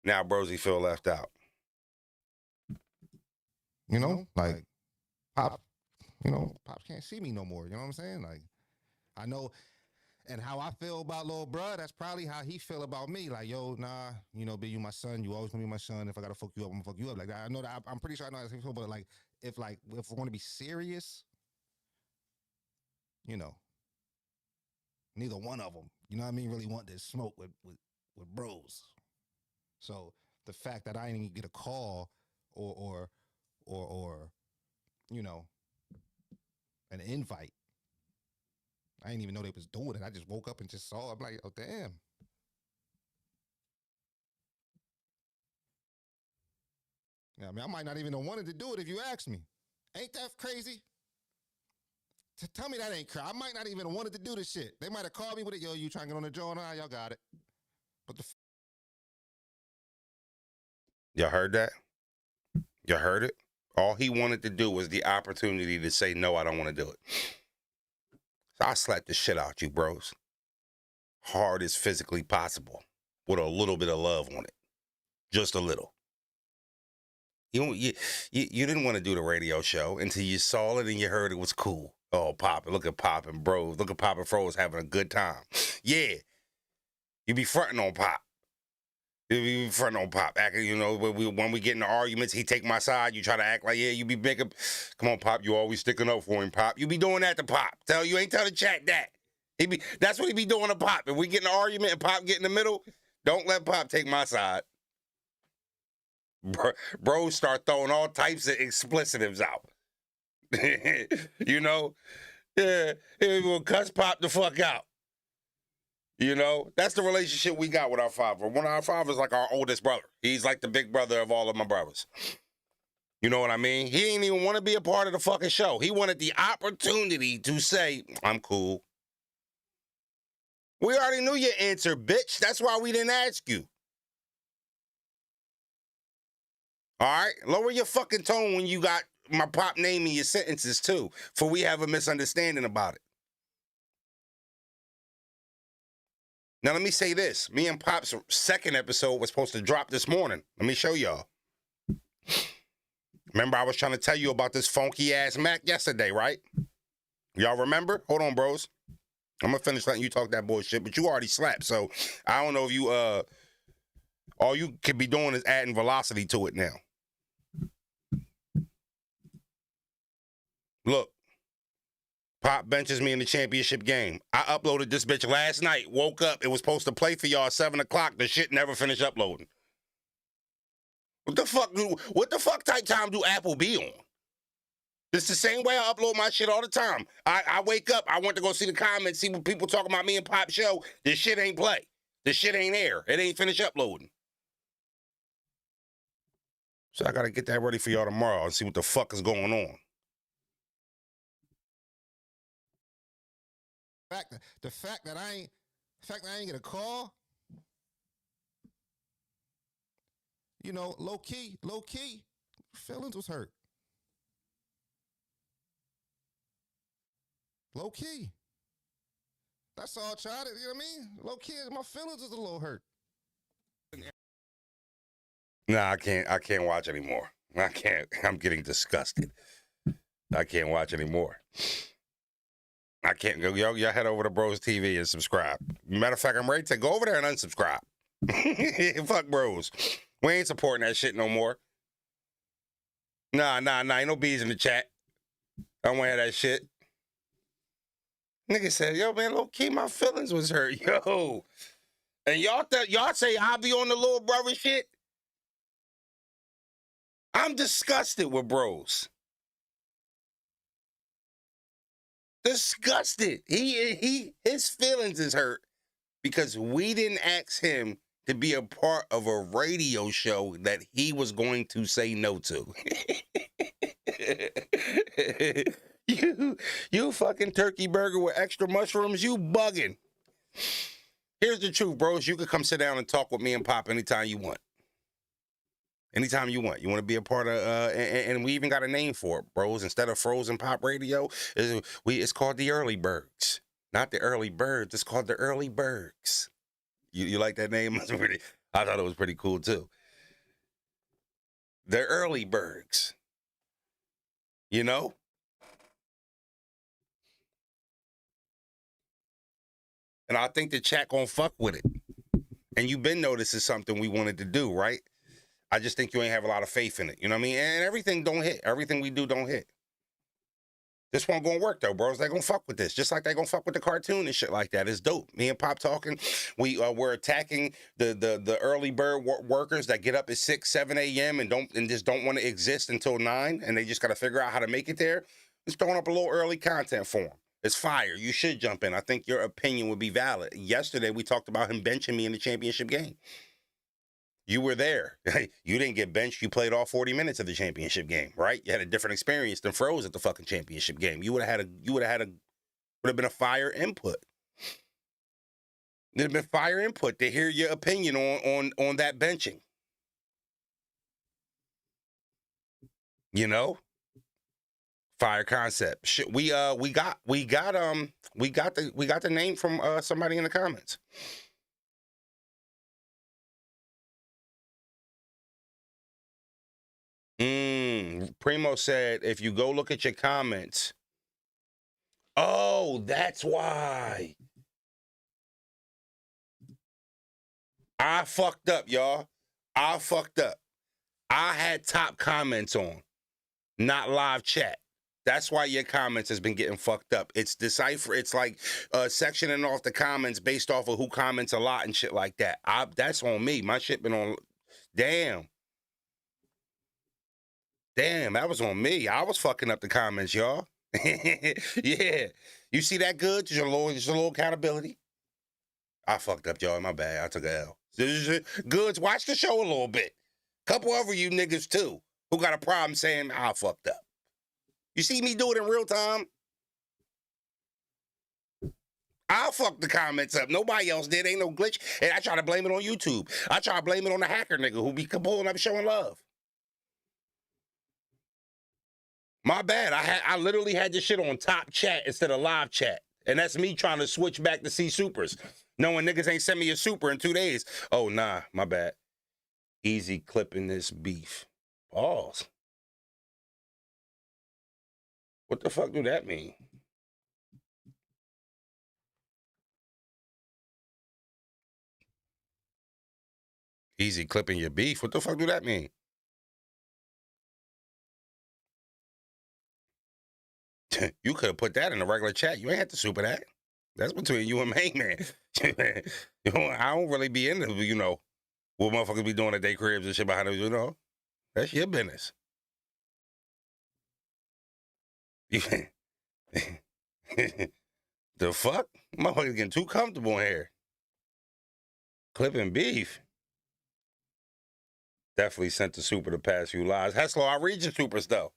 Now, Brosy feel left out. You know, like Pop, you know, Pop can't see me no more. You know what I'm saying? Like, I know, and how I feel about little bruh, that's probably how he feel about me. Like, yo, nah, you know, be you my son. You always gonna be my son. If I gotta fuck you up, I'm gonna fuck you up. Like, I know that. I'm pretty sure I know how he feel, but like, if we're gonna be serious, you know, neither one of them, you know what I mean, really want this smoke with bros. So the fact that I didn't even get a call or you know, an invite, I didn't even know they was doing it. I just woke up and just saw it. I'm like, oh damn. Yeah, I mean, I might not even have wanted to do it if you asked me. Ain't that crazy? Tell me that ain't crazy. I might not even have wanted to do this shit. They might have called me with it. Yo, you trying to get on the joint? Ah, y'all got it. But Y'all heard that? Y'all heard it? All he wanted to do was the opportunity to say, no, I don't want to do it. So I slapped the shit out you, bros. Hard as physically possible. With a little bit of love on it. Just a little. You didn't want to do the radio show until you saw it and you heard it was cool. Oh, Pop, look at Pop and bros. Look at Pop and Froze having a good time. Yeah. You be fronting on Pop. You be fronting on Pop. Acting, you know, when we get into arguments, he take my side. You try to act like, yeah, you be big up. Come on, Pop, you always sticking up for him, Pop. You be doing that to Pop. You ain't tell the chat that. That's what he be doing to Pop. If we get in an argument and Pop get in the middle, don't let Pop take my side. Bros start throwing all types of explicitives out. You know? Yeah, we'll cuss Pop the fuck out. You know, that's the relationship we got with our father. One of our fathers like our oldest brother. He's like the big brother of all of my brothers. You know what I mean? He didn't even want to be a part of the fucking show. He wanted the opportunity to say, I'm cool. We already knew your answer, bitch. That's why we didn't ask you. All right? Lower your fucking tone when you got my pop name in your sentences, too, for we have a misunderstanding about it. Now, let me say this. Me and Pop's second episode was supposed to drop this morning. Let me show y'all. Remember, I was trying to tell you about this funky-ass Mac yesterday, right? Y'all remember? Hold on, bros. I'm going to finish letting you talk that bullshit, but you already slapped, so I don't know if you, all you could be doing is adding velocity to it now. Look. Pop benches me in the championship game. I uploaded this bitch last night. Woke up. It was supposed to play for y'all at 7 o'clock. The shit never finished uploading. What the fuck type time do Apple be on? It's the same way I upload my shit all the time. I wake up. I went to go see the comments, see what people talking about me and Pop show. This shit ain't play. This shit ain't air. It ain't finished uploading. So I got to get that ready for y'all tomorrow and see what the fuck is going on. The fact that I ain't get a call, you know, low key, feelings was hurt. Low key. That's all I tried. You know what I mean? Low key, my feelings was a little hurt. Nah, I can't watch anymore. I can't. I'm getting disgusted. I can't watch anymore. I can't go. Y'all head over to Bros TV and subscribe. Matter of fact, I'm ready to go over there and unsubscribe. Fuck Bros. We ain't supporting that shit no more. Nah. Ain't no bees in the chat. I don't want to hear that shit. Nigga said, yo, man, low key, my feelings was hurt. Yo. And y'all say I'll be on the little brother shit? I'm disgusted with Bros. Disgusted. His feelings is hurt because we didn't ask him to be a part of a radio show that he was going to say no to. You fucking turkey burger with extra mushrooms, you bugging. Here's the truth, bros. You can come sit down and talk with me and Pop anytime you want. Anytime you want. You want to be a part of, and we even got a name for it, bros. Instead of Frozen Pop Radio, it's called the Early Bergs. Not the Early Birds. It's called the Early Bergs. You like that name? I thought it was pretty cool, too. The Early Bergs. You know? And I think the chat gonna fuck with it. And you've been noticing something we wanted to do, right? I just think you ain't have a lot of faith in it. You know what I mean? And everything don't hit. Everything we do don't hit. This one gonna work though, bros. They gonna fuck with this. Just like they gonna fuck with the cartoon and shit like that. It's dope. Me and Pop talking. We're attacking the early bird workers that get up at 6, 7 a.m. and just don't want to exist until 9, and they just gotta figure out how to make it there. Just throwing up a little early content for them. It's fire. You should jump in. I think your opinion would be valid. Yesterday we talked about him benching me in the championship game. You were there. You didn't get benched. You played all 40 minutes of the championship game, right? You had a different experience than Froze at the fucking championship game. Would have been a fire input. There'd have been fire input to hear your opinion on that benching. You know? Fire concept. Shit, we got the name from somebody in the comments. Primo said, if you go look at your comments. Oh, that's why. I fucked up, y'all. I fucked up. I had top comments on, not live chat. That's why your comments has been getting fucked up. It's decipher. It's like sectioning off the comments based off of who comments a lot and shit like that. That's on me. My shit been on. Damn, that was on me. I was fucking up the comments, y'all. Yeah. You see that good? Just a little accountability. I fucked up, y'all. My bad. I took a L. Goodz, watch the show a little bit. Couple of you niggas, too, who got a problem saying I fucked up. You see me do it in real time? I'll fuck the comments up. Nobody else did. Ain't no glitch. And I try to blame it on YouTube. I try to blame it on the hacker nigga who be pulling up showing love. My bad. I literally had this shit on top chat instead of live chat. And that's me trying to switch back to see supers. Knowing niggas ain't sent me a super in 2 days. Oh, nah. My bad. Easy clipping this beef. Pause. What the fuck do that mean? Easy clipping your beef? What the fuck do that mean? You could have put that in the regular chat. You ain't had to super that. That's between you and Main Man. I don't really be into, what motherfuckers be doing at their cribs and shit behind them, That's your business. The fuck? Motherfuckers getting too comfortable in here. Clipping beef. Definitely sent the super the past few lives. Hesslo, I read your supers though.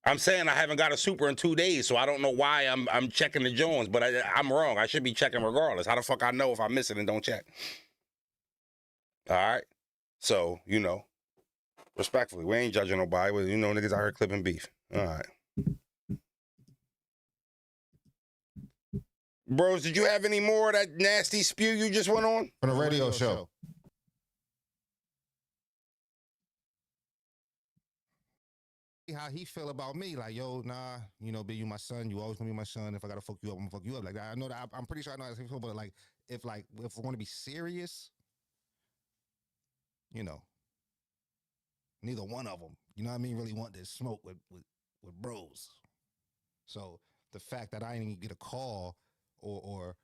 I'm saying I haven't got a super in 2 days, so I don't know why I'm checking the Jones, but I'm wrong. I should be checking regardless. How the fuck I know if I miss it and don't check? All right. So, respectfully, we ain't judging nobody. Niggas out here clipping beef. All right. Bros, did you have any more of that nasty spew you just went on? On a radio show. How he feel about me, like, yo, nah, B, you my son, you always gonna be my son. If I gotta fuck you up, I'm gonna fuck you up. Like, I know that I'm pretty sure I know how he feel, but if we're gonna be serious, neither one of them, really want this smoke with bros. So the fact that I didn't even get a call or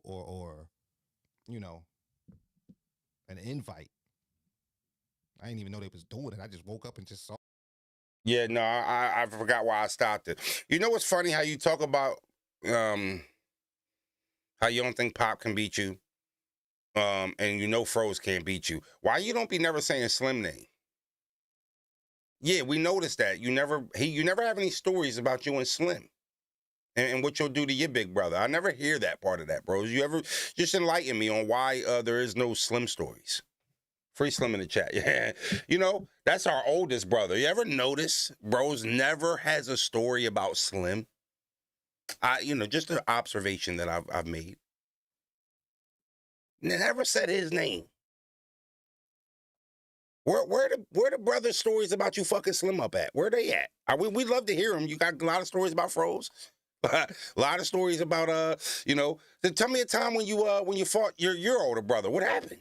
an invite, I didn't even know they was doing it. I just woke up and just saw. Yeah, no, I forgot why I stopped it. You know what's funny? How you talk about how you don't think Pop can beat you, and Froze can't beat you. Why you don't be never saying Slim name? Yeah, we noticed that you never have any stories about you and Slim, and what you'll do to your big brother. I never hear that part of that, bros. You ever just enlighten me on why there is no Slim stories? Free Slim in the chat. Yeah. That's our oldest brother. You ever notice bros never has a story about Slim? Just an observation that I've made. Never said his name. Where the brother stories about you fucking Slim up at? Where they at? We love to hear them. You got a lot of stories about Froze. A lot of stories about tell me a time when you fought your older brother. What happened?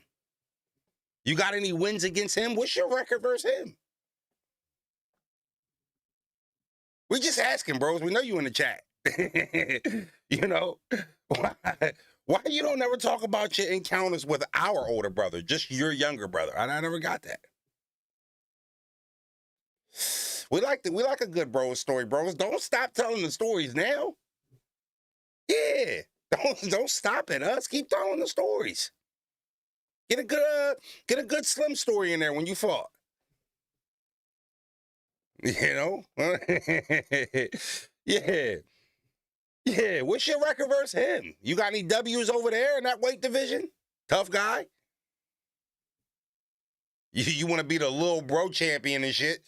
You got any wins against him? What's your record versus him? We just asking, bros. We know you in the chat. Why you don't never talk about your encounters with our older brother, just your younger brother? I never got that. We like a good bros story, bros. Don't stop telling the stories now. Yeah, don't stop at us. Keep telling the stories. Get a good Slim story in there when you fought. Yeah. Yeah. What's your record versus him? You got any W's over there in that weight division? Tough guy? You want to be the little bro champion and shit?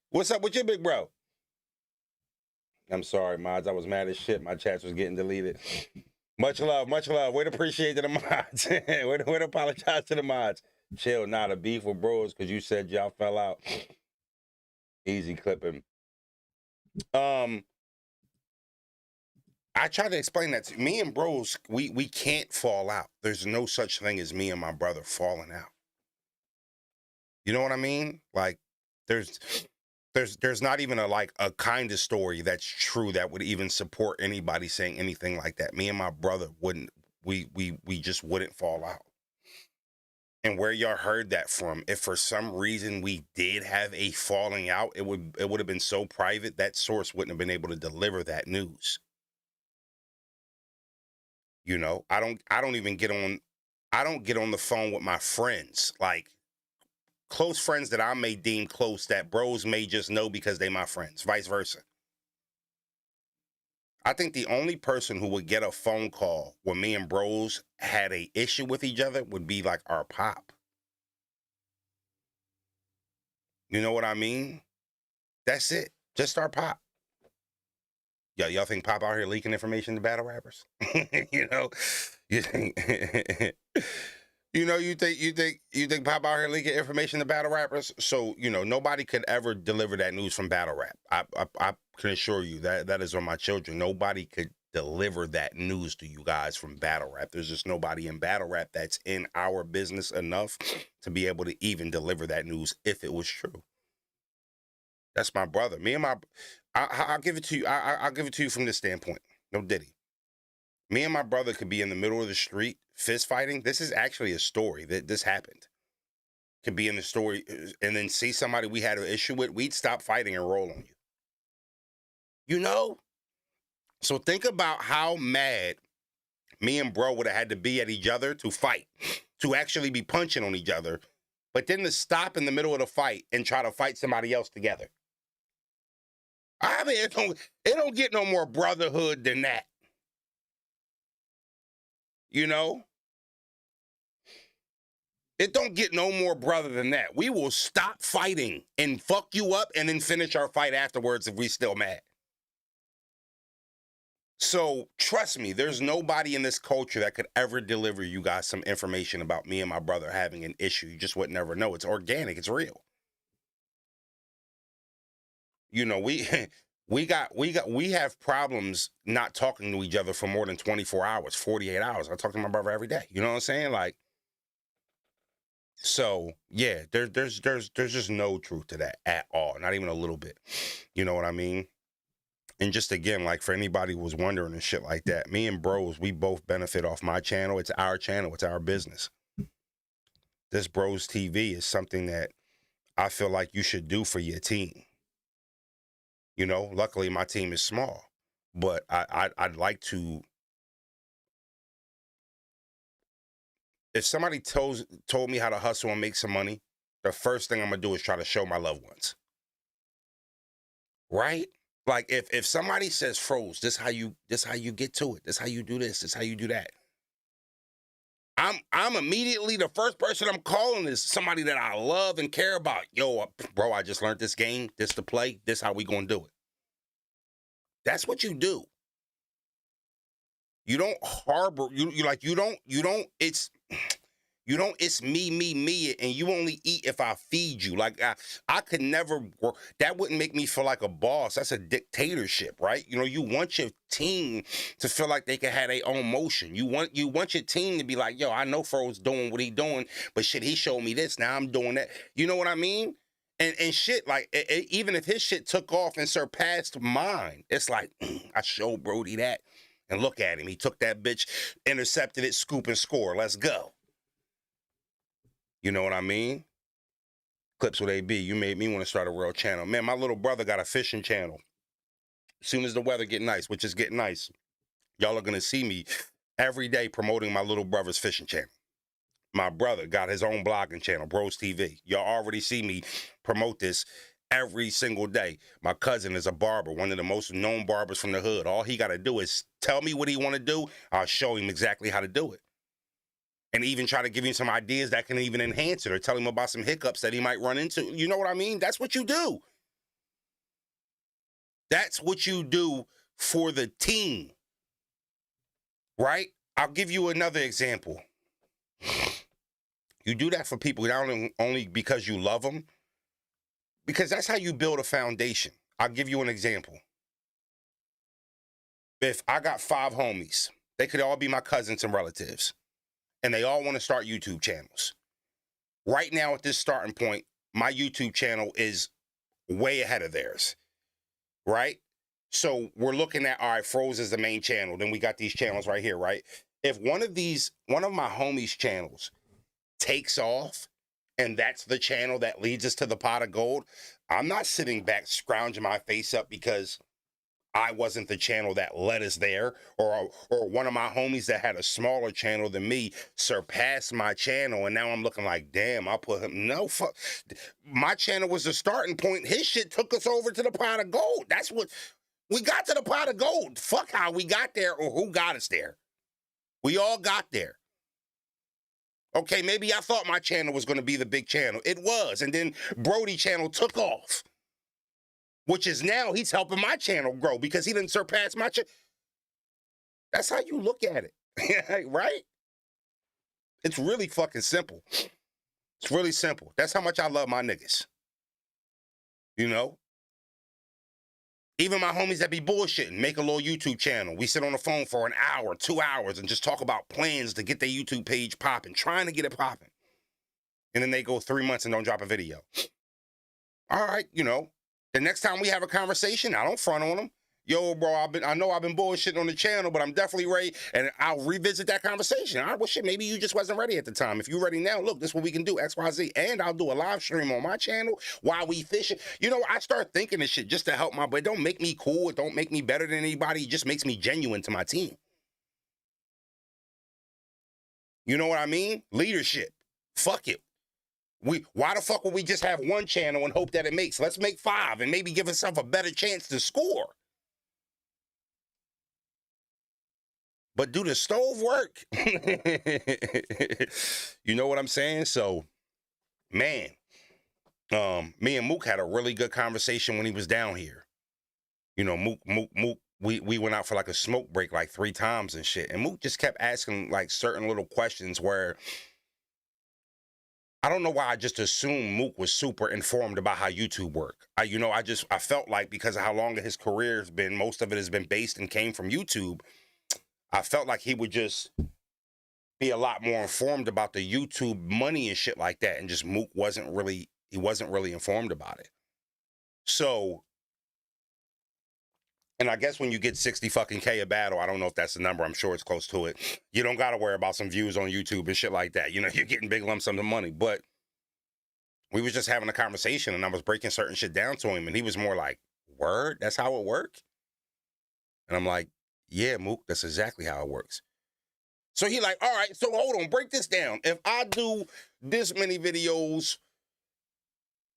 What's up with your big bro? I'm sorry, mods. I was mad as shit. My chats was getting deleted. Much love. Way to appreciate to the mods. Way to apologize to the mods. Chill, not a beef with bros because you said y'all fell out. Easy clipping. I try to explain that to me and bros, we can't fall out. There's no such thing as me and my brother falling out. You know what I mean? Like, there's not even a kind of story that's true that would even support anybody saying anything like that. Me and my brother wouldn't, we just wouldn't fall out. And where y'all heard that from, if for some reason we did have a falling out, it would have been so private that source wouldn't have been able to deliver that news. You know, I don't even get on, I don't get on the phone with my friends, like close friends that I may deem close that bros may just know because they my friends, vice versa. I think the only person who would get a phone call when me and bros had a issue with each other would be like our pop. You know what I mean? That's it. Just our pop. Yo, y'all think Pop out here leaking information to battle rappers? You know, you think, you think Pop out here leaking information to battle rappers? So nobody could ever deliver that news from battle rap. I can assure you that is on my children. Nobody could deliver that news to you guys from battle rap. There's just nobody in battle rap that's in our business enough to be able to even deliver that news if it was true. That's my brother. Me and my, I'll give it to you. I'll give it to you from this standpoint. No diddy. Me and my brother could be in the middle of the street fist fighting. This is actually a story that this happened. Could be in the story and then see somebody we had an issue with. We'd stop fighting and roll on you. You know? So think about how mad me and bro would have had to be at each other to fight, to actually be punching on each other, but then to stop in the middle of the fight and try to fight somebody else together. I mean, it don't get no more brotherhood than that. You know? It don't get no more brother than that. We will stop fighting and fuck you up and then finish our fight afterwards if we still mad. So trust me, there's nobody in this culture that could ever deliver you guys some information about me and my brother having an issue. You just would never know. It's organic. It's real. You know, we have problems not talking to each other for more than 24 hours, 48 hours. I talk to my brother every day. You know what I'm saying? Like, so yeah, there's just no truth to that at all. Not even a little bit. You know what I mean? And just again, like for anybody who was wondering and shit like that, me and bros, we both benefit off my channel. It's our channel. It's our business. This Bros TV is something that I feel like you should do for your team. You know, luckily my team is small, but I'd like to. If somebody told me how to hustle and make some money, the first thing I'm gonna do is try to show my loved ones. Right? Like if somebody says, Froze, this how you get to it. This how you do this. This how you do that. I'm immediately the first person I'm calling is somebody that I love and care about. Yo, bro, I just learned this game, this to play, this how we gonna do it. That's what you do. You don't harbor, it's me, and you only eat if I feed you. Like I could never work. That wouldn't make me feel like a boss. That's a dictatorship, right? You know, you want your team to feel like they can have their own motion. You want your team to be like, yo, I know Fro's doing what he doing, but shit, he showed me this. Now I'm doing that. You know what I mean? And shit, like even if his shit took off and surpassed mine, it's like I showed Brody that, and look at him. He took that bitch, intercepted it, scoop and score. Let's go. You know what I mean? Clips with AB. You made me want to start a real channel. Man, my little brother got a fishing channel. As soon as the weather get nice, which is getting nice, y'all are going to see me every day promoting my little brother's fishing channel. My brother got his own blogging channel, Bros TV. Y'all already see me promote this every single day. My cousin is a barber, one of the most known barbers from the hood. All he got to do is tell me what he want to do. I'll show him exactly how to do it. And even try to give him some ideas that can even enhance it or tell him about some hiccups that he might run into. You know what I mean? That's what you do. That's what you do for the team. Right? I'll give you another example. You do that for people not only because you love them, because that's how you build a foundation. I'll give you an example. If I got 5 homies, they could all be my cousins and relatives, and they all want to start YouTube channels. Right now at this starting point, my YouTube channel is way ahead of theirs, right? So we're looking at, all right, Froze is the main channel. Then we got these channels right here, right? If one of my homies' channels takes off and that's the channel that leads us to the pot of gold, I'm not sitting back scrounging my face up because I wasn't the channel that led us there, or one of my homies that had a smaller channel than me surpassed my channel, and now I'm looking like, damn, I put him. No, fuck. My channel was the starting point. His shit took us over to the pot of gold. That's what we got to the pot of gold. Fuck how we got there or who got us there. We all got there. Okay, maybe I thought my channel was going to be the big channel. It was, and then Brody channel took off. Which is now he's helping my channel grow because he didn't surpass my channel. That's how you look at it, right? It's really fucking simple. It's really simple. That's how much I love my niggas. You know? Even my homies that be bullshitting, make a little YouTube channel. We sit on the phone for an hour, 2 hours, and just talk about plans to get their YouTube page popping, trying to get it popping. And then they go 3 months and don't drop a video. All right, you know. The next time we have a conversation, I don't front on them. Yo, bro, I know I've been bullshitting on the channel, but I'm definitely ready, and I'll revisit that conversation. All right, well, shit, maybe you just wasn't ready at the time. If you're ready now, look, this is what we can do, X, Y, Z, and I'll do a live stream on my channel while we fishing. You know, I start thinking this shit just to help but it don't make me cool. It don't make me better than anybody. It just makes me genuine to my team. You know what I mean? Leadership. Fuck it. Why the fuck would we just have one channel and hope that it makes? Let's make 5 and maybe give ourselves a better chance to score. But do the stove work? You know what I'm saying? So, man, me and Mook had a really good conversation when he was down here. You know, Mook, we went out for like a smoke break like 3 times and shit. And Mook just kept asking like certain little questions where I don't know why I just assumed Mook was super informed about how YouTube work. I felt like because of how long his career has been, most of it has been based and came from YouTube. I felt like he would just be a lot more informed about the YouTube money and shit like that. And just Mook wasn't really informed about it. So, and I guess when you get 60 fucking K a battle, I don't know if that's the number, I'm sure it's close to it. You don't got to worry about some views on YouTube and shit like that. You know, you're getting big lump sums of money. But we was just having a conversation and I was breaking certain shit down to him. And he was more like, word? That's how it works? And I'm like, yeah, Mook, that's exactly how it works. So he like, all right, so hold on, break this down. If I do this many videos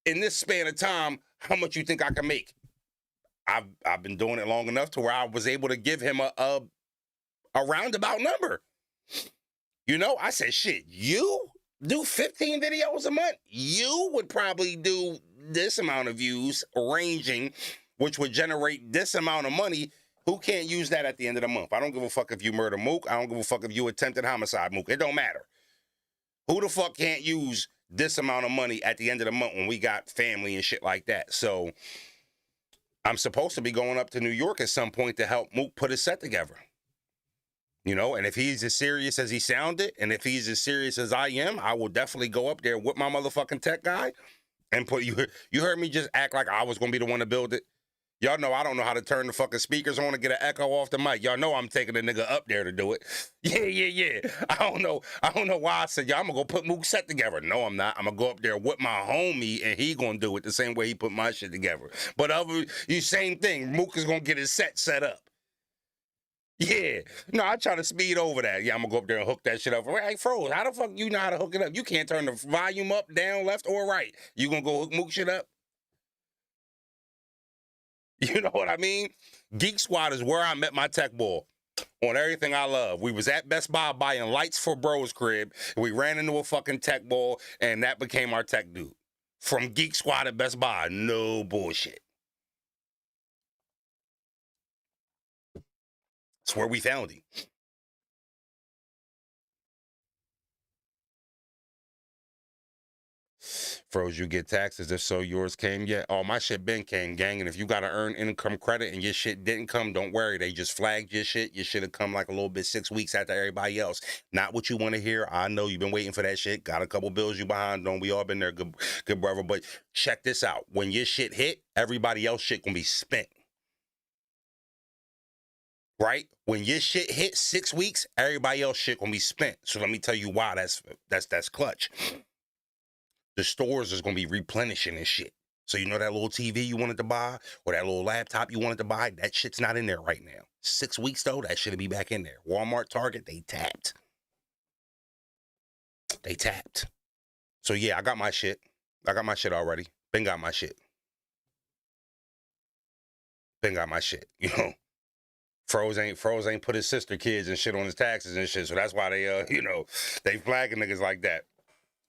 in this span of time, how much you think I can make? I've been doing it long enough to where I was able to give him a roundabout number. You know, I said, shit, you do 15 videos a month? You would probably do this amount of views ranging, which would generate this amount of money. Who can't use that at the end of the month? I don't give a fuck if you murder Mook. I don't give a fuck if you attempted homicide Mook. It don't matter. Who the fuck can't use this amount of money at the end of the month when we got family and shit like that? So I'm supposed to be going up to New York at some point to help Mook put his set together. You know, and if he's as serious as he sounded, and if he's as serious as I am, I will definitely go up there with my motherfucking tech guy and put you heard me just act like I was going to be the one to build it. Y'all know I don't know how to turn the fucking speakers on to get an echo off the mic. Y'all know I'm taking the nigga up there to do it. Yeah. I don't know why I said, I'm going to go put Mook's set together. No, I'm not. I'm going to go up there with my homie, and he going to do it the same way he put my shit together. But same thing. Mook is going to get his set up. Yeah. No, I try to speed over that. Yeah, I'm going to go up there and hook that shit up. Hey, Froze, how the fuck you know how to hook it up? You can't turn the volume up, down, left, or right. You going to go hook Mook shit up? You know what I mean? Geek Squad is where I met my tech boy on everything I love. We was at Best Buy buying lights for bro's crib. And we ran into a fucking tech boy, and that became our tech dude. From Geek Squad at Best Buy. No bullshit. That's where we found him. Froze, you get taxes if so yours came yet? Oh, my shit been came, gang. And if you got to earn income credit and your shit didn't come, don't worry. They just flagged your shit. Your shit have come like a little bit 6 weeks after everybody else. Not what you want to hear. I know you've been waiting for that shit. Got a couple bills you behind. Don't we all been there, good brother. But check this out. When your shit hit, everybody else shit gonna be spent. Right? When your shit hit 6 weeks, everybody else shit gonna be spent. So let me tell you why that's clutch. The stores is gonna be replenishing and shit. So you know that little TV you wanted to buy or that little laptop you wanted to buy, that shit's not in there right now. 6 weeks though, that shit'll be back in there. Walmart, Target, they tapped. They tapped. So yeah, I got my shit. I got my shit already. Been got my shit. Been got my shit. You know, Froze ain't put his sister kids and shit on his taxes and shit. So that's why they you know, they flagging niggas like that.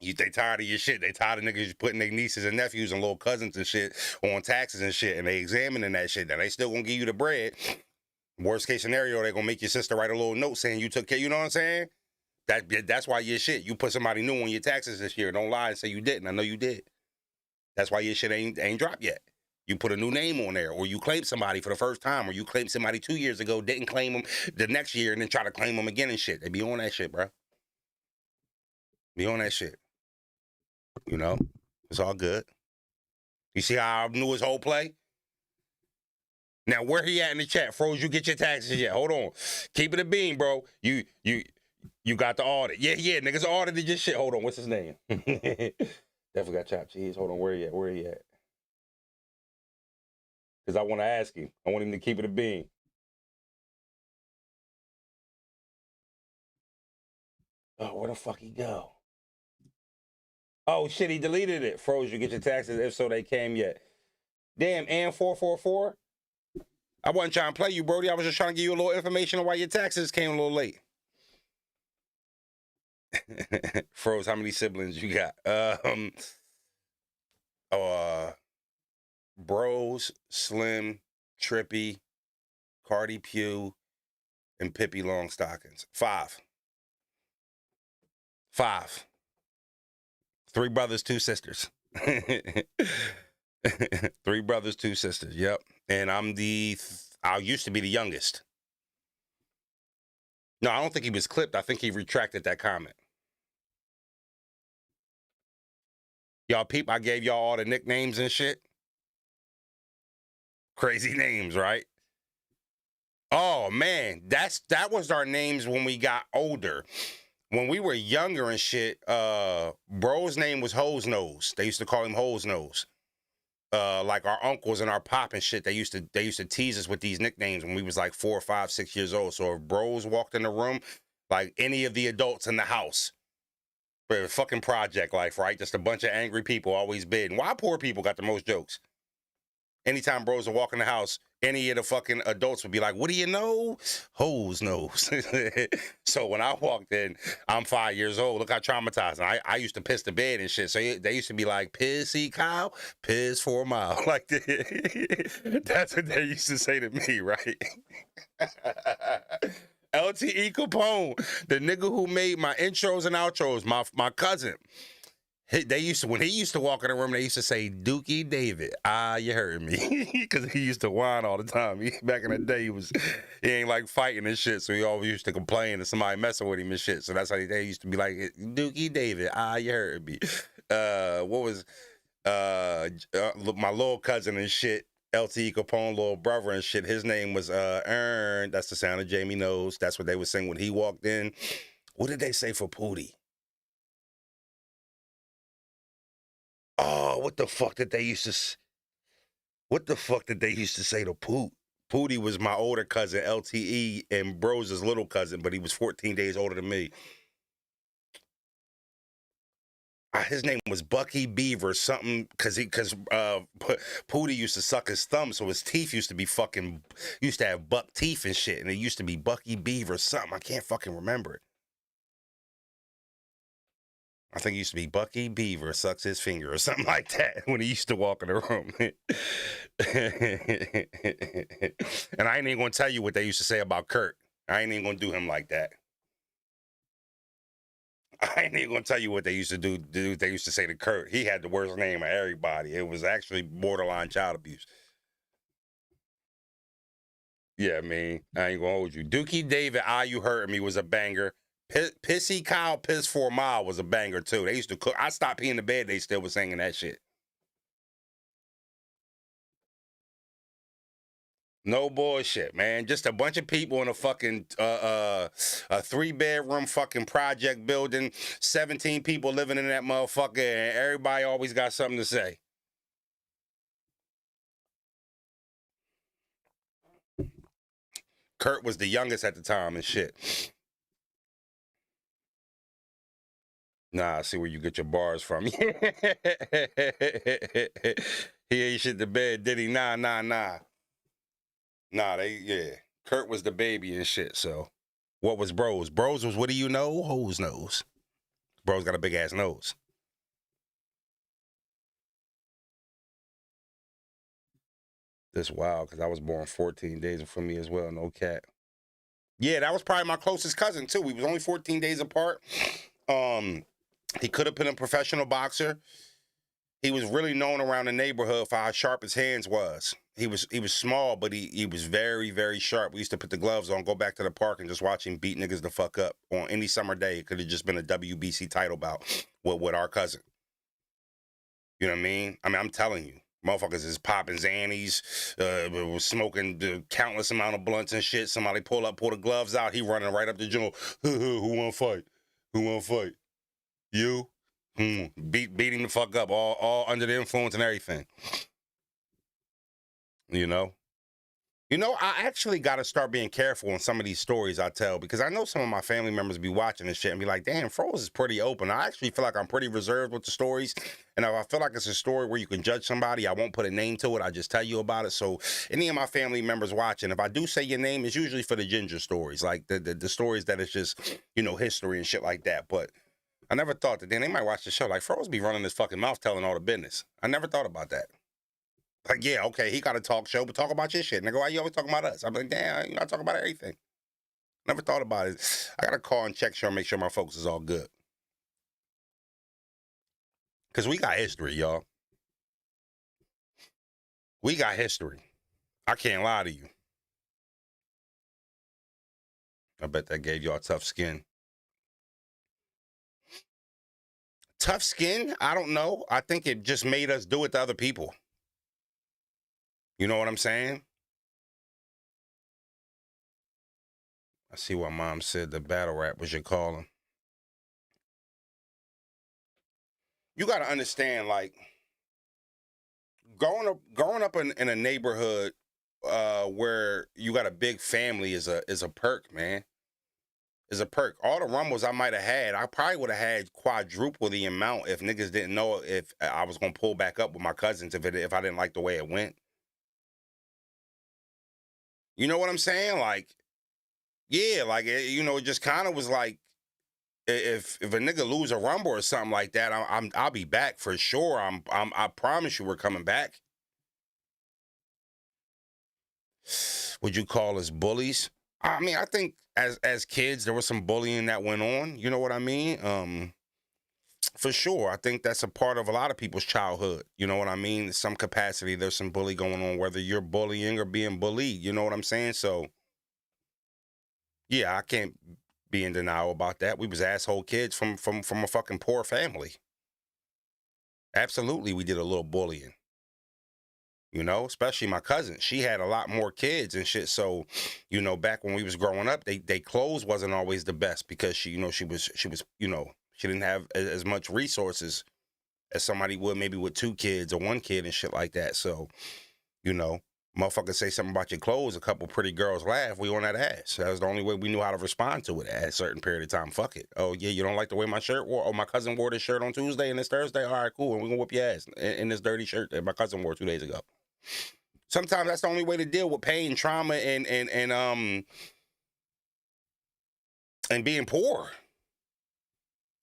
They tired of your shit. They tired of niggas putting their nieces and nephews and little cousins and shit on taxes and shit, and they examining that shit. Now they still gonna give you the bread. Worst case scenario, they gonna make your sister write a little note saying you took care. You know what I'm saying? That's why your shit. You put somebody new on your taxes this year. Don't lie and say you didn't. I know you did. That's why your shit ain't dropped yet. You put a new name on there, or you claim somebody for the first time, or you claim somebody 2 years ago, didn't claim them the next year, and then try to claim them again and shit. They be on that shit, bro. Be on that shit. You know, it's all good. You see how I knew his whole play? Now, where he at in the chat? Froze, you get your taxes yet? Hold on. Keep it a bean, bro. You got the audit. Yeah, niggas audited your shit. Hold on, what's his name? Definitely got chopped cheese. Hold on, where he at? Because I want to ask him. I want him to keep it a bean. Oh, where the fuck he go? Oh, shit, he deleted it. Froze, you get your taxes. If so, they came yet. Damn, and 444? I wasn't trying to play you, Brody. I was just trying to give you a little information on why your taxes came a little late. Froze, how many siblings you got? Bros, Slim, Trippy, Cardi Pugh, and Pippi Longstockings. 5. 3 brothers, 2 sisters. 3 brothers, 2 sisters. Yep. And I used to be the youngest. No, I don't think he was clipped. I think he retracted that comment. Y'all peep, I gave y'all all the nicknames and shit. Crazy names, right? Oh man, that was our names when we got older. When we were younger and shit, bro's name was Hose Nose. They used to call him Hose Nose. Like our uncles and our pop and shit, they used to tease us with these nicknames when we was like 4, 5, 6 years old. So if bros walked in the room, like any of the adults in the house, fucking project life, right? Just a bunch of angry people always bidding. Why poor people got the most jokes? Anytime bros would walk in the house, any of the fucking adults would be like, what do you know? Hose Nose. So when I walked in, I'm 5 years old. Look how traumatized. I used to piss the bed and shit. So they used to be like, pissy cow, piss for a mile. Like, that's what they used to say to me, right? LTE Capone, the nigga who made my intros and outros, my cousin. They used to, when he used to walk in the room, they used to say, Dookie David, you heard me. Because he used to whine all the time. Back in the day, he ain't like fighting and shit, so he always used to complain and somebody messing with him and shit. So that's how they used to be like, Dookie David, you heard me. What was my little cousin and shit, LT Capone, little brother and shit, his name was Ern. That's the sound of Jamie Knows. That's what they would sing when he walked in. What did they say for Pootie? Oh, what the fuck did they used to say to Poot? Pootie was my older cousin, LTE, and Bro's his little cousin, but he was 14 days older than me. His name was Bucky Beaver, something, because Pootie used to suck his thumb, so his teeth used to have buck teeth and shit, and it used to be Bucky Beaver, something. I can't fucking remember it. I think it used to be Bucky Beaver sucks his finger or something like that when he used to walk in the room. And I ain't even going to tell you what they used to say about Kurt. I ain't even going to do him like that. I ain't even going to tell you what they used to do. They used to say to Kurt. He had the worst name of everybody. It was actually borderline child abuse. Yeah, man, I ain't going to hold you. Dookie David, You Hurt Me was a banger. Pissy Cow, Piss for a Mile was a banger too. They used to cook. I stopped peeing in the bed. They still was singing that shit. No bullshit, man. Just a bunch of people in a fucking a 3-bedroom fucking project building. 17 people living in that motherfucker, and everybody always got something to say. Kurt was the youngest at the time and shit. Nah, I see where you get your bars from. He ain't shit to bed, did he? Nah. Nah, yeah. Kurt was the baby and shit, so. What was Bros? Bros was, what do you know? Hoes knows. Bros got a big ass nose. This wild, because I was born 14 days from me as well, no cat. Yeah, that was probably my closest cousin, too. We was only 14 days apart. He could have been a professional boxer. He was really known around the neighborhood for how sharp his hands was. He was small, but he was very, very sharp. We used to put the gloves on, go back to the park, and just watch him beat niggas the fuck up on any summer day. It could have just been a WBC title bout with our cousin. You know what I mean? I'm telling you. Motherfuckers is popping Xannies, was smoking the countless amount of blunts and shit. Somebody pull the gloves out. He running right up the jungle. Who want to fight? Who want to fight? You? Beating the fuck up, all under the influence and everything. You know? I actually got to start being careful on some of these stories I tell, because I know some of my family members be watching this shit and be like, damn, Froze is pretty open. I actually feel like I'm pretty reserved with the stories. And if I feel like it's a story where you can judge somebody, I won't put a name to it. I just tell you about it. So any of my family members watching, if I do say your name, it's usually for the ginger stories, like the stories that it's just, history and shit like that. But I never thought that then they might watch the show. Like, Froze be running his fucking mouth telling all the business. I never thought about that. Like, yeah, okay, he got a talk show, but talk about your shit. Nigga, why you always talking about us? I'm like, damn, I talk about everything. Never thought about it. I got to call and check make sure my folks is all good. Because we got history, y'all. We got history. I can't lie to you. I bet that gave y'all tough skin. Tough skin? I don't know. I think it just made us do it to other people. You know what I'm saying? I see why Mom said the battle rap was your calling. You got to understand, like, growing up in a neighborhood where you got a big family is a perk, man. Is a perk. All the rumbles I might have had, I probably would have had quadruple the amount if niggas didn't know if I was gonna pull back up with my cousins if I didn't like the way it went. You know what I'm saying? Like, yeah, like it just kind of was like, if a nigga lose a rumble or something like that, I'll be back for sure. I promise you, we're coming back. Would you call us bullies? I mean, I think as kids there was some bullying that went on. You know what I mean? For sure, I think that's a part of a lot of people's childhood. You know what I mean? In some capacity, there's some bully going on, whether you're bullying or being bullied. You know what I'm saying? So, yeah, I can't be in denial about that. We was asshole kids from a fucking poor family. Absolutely, we did a little bullying. Especially my cousin. She had a lot more kids and shit. So, back when we was growing up, they clothes wasn't always the best because she didn't have as much resources as somebody would maybe with 2 kids or 1 kid and shit like that. So, motherfuckers say something about your clothes, a couple pretty girls laugh, we on that ass. That was the only way we knew how to respond to it at a certain period of time. Fuck it. Oh, yeah, you don't like the way my shirt wore? Oh, my cousin wore this shirt on Tuesday and it's Thursday? All right, cool. And we're going to whoop your ass in this dirty shirt that my cousin wore 2 days ago. Sometimes that's the only way to deal with pain, trauma, and being poor.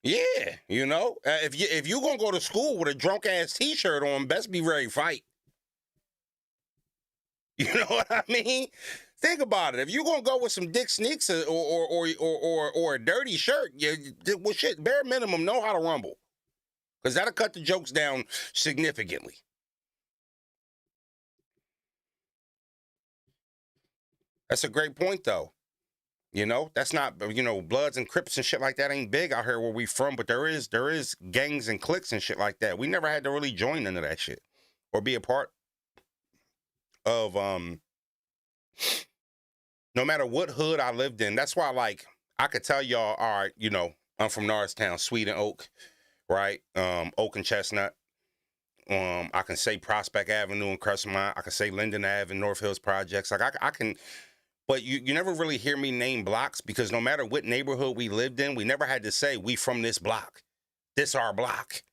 Yeah, if you gonna go to school with a drunk ass T-shirt on, best be ready to fight. You know what I mean? Think about it. If you gonna go with some dick sneaks or a dirty shirt, well, shit, bare minimum, know how to rumble, because that'll cut the jokes down significantly. That's a great point, though. That's not, Bloods and Crips and shit like that ain't big out here where we from, but there is gangs and cliques and shit like that. We never had to really join into that shit or be a part of, no matter what hood I lived in. That's why, like, I could tell y'all, all right, I'm from Norristown, Sweet and Oak, right? Oak and Chestnut. I can say Prospect Avenue and Crestmont. I can say Linden Ave and North Hills Projects. Like, I can But you never really hear me name blocks because no matter what neighborhood we lived in, we never had to say we from this block. This our block.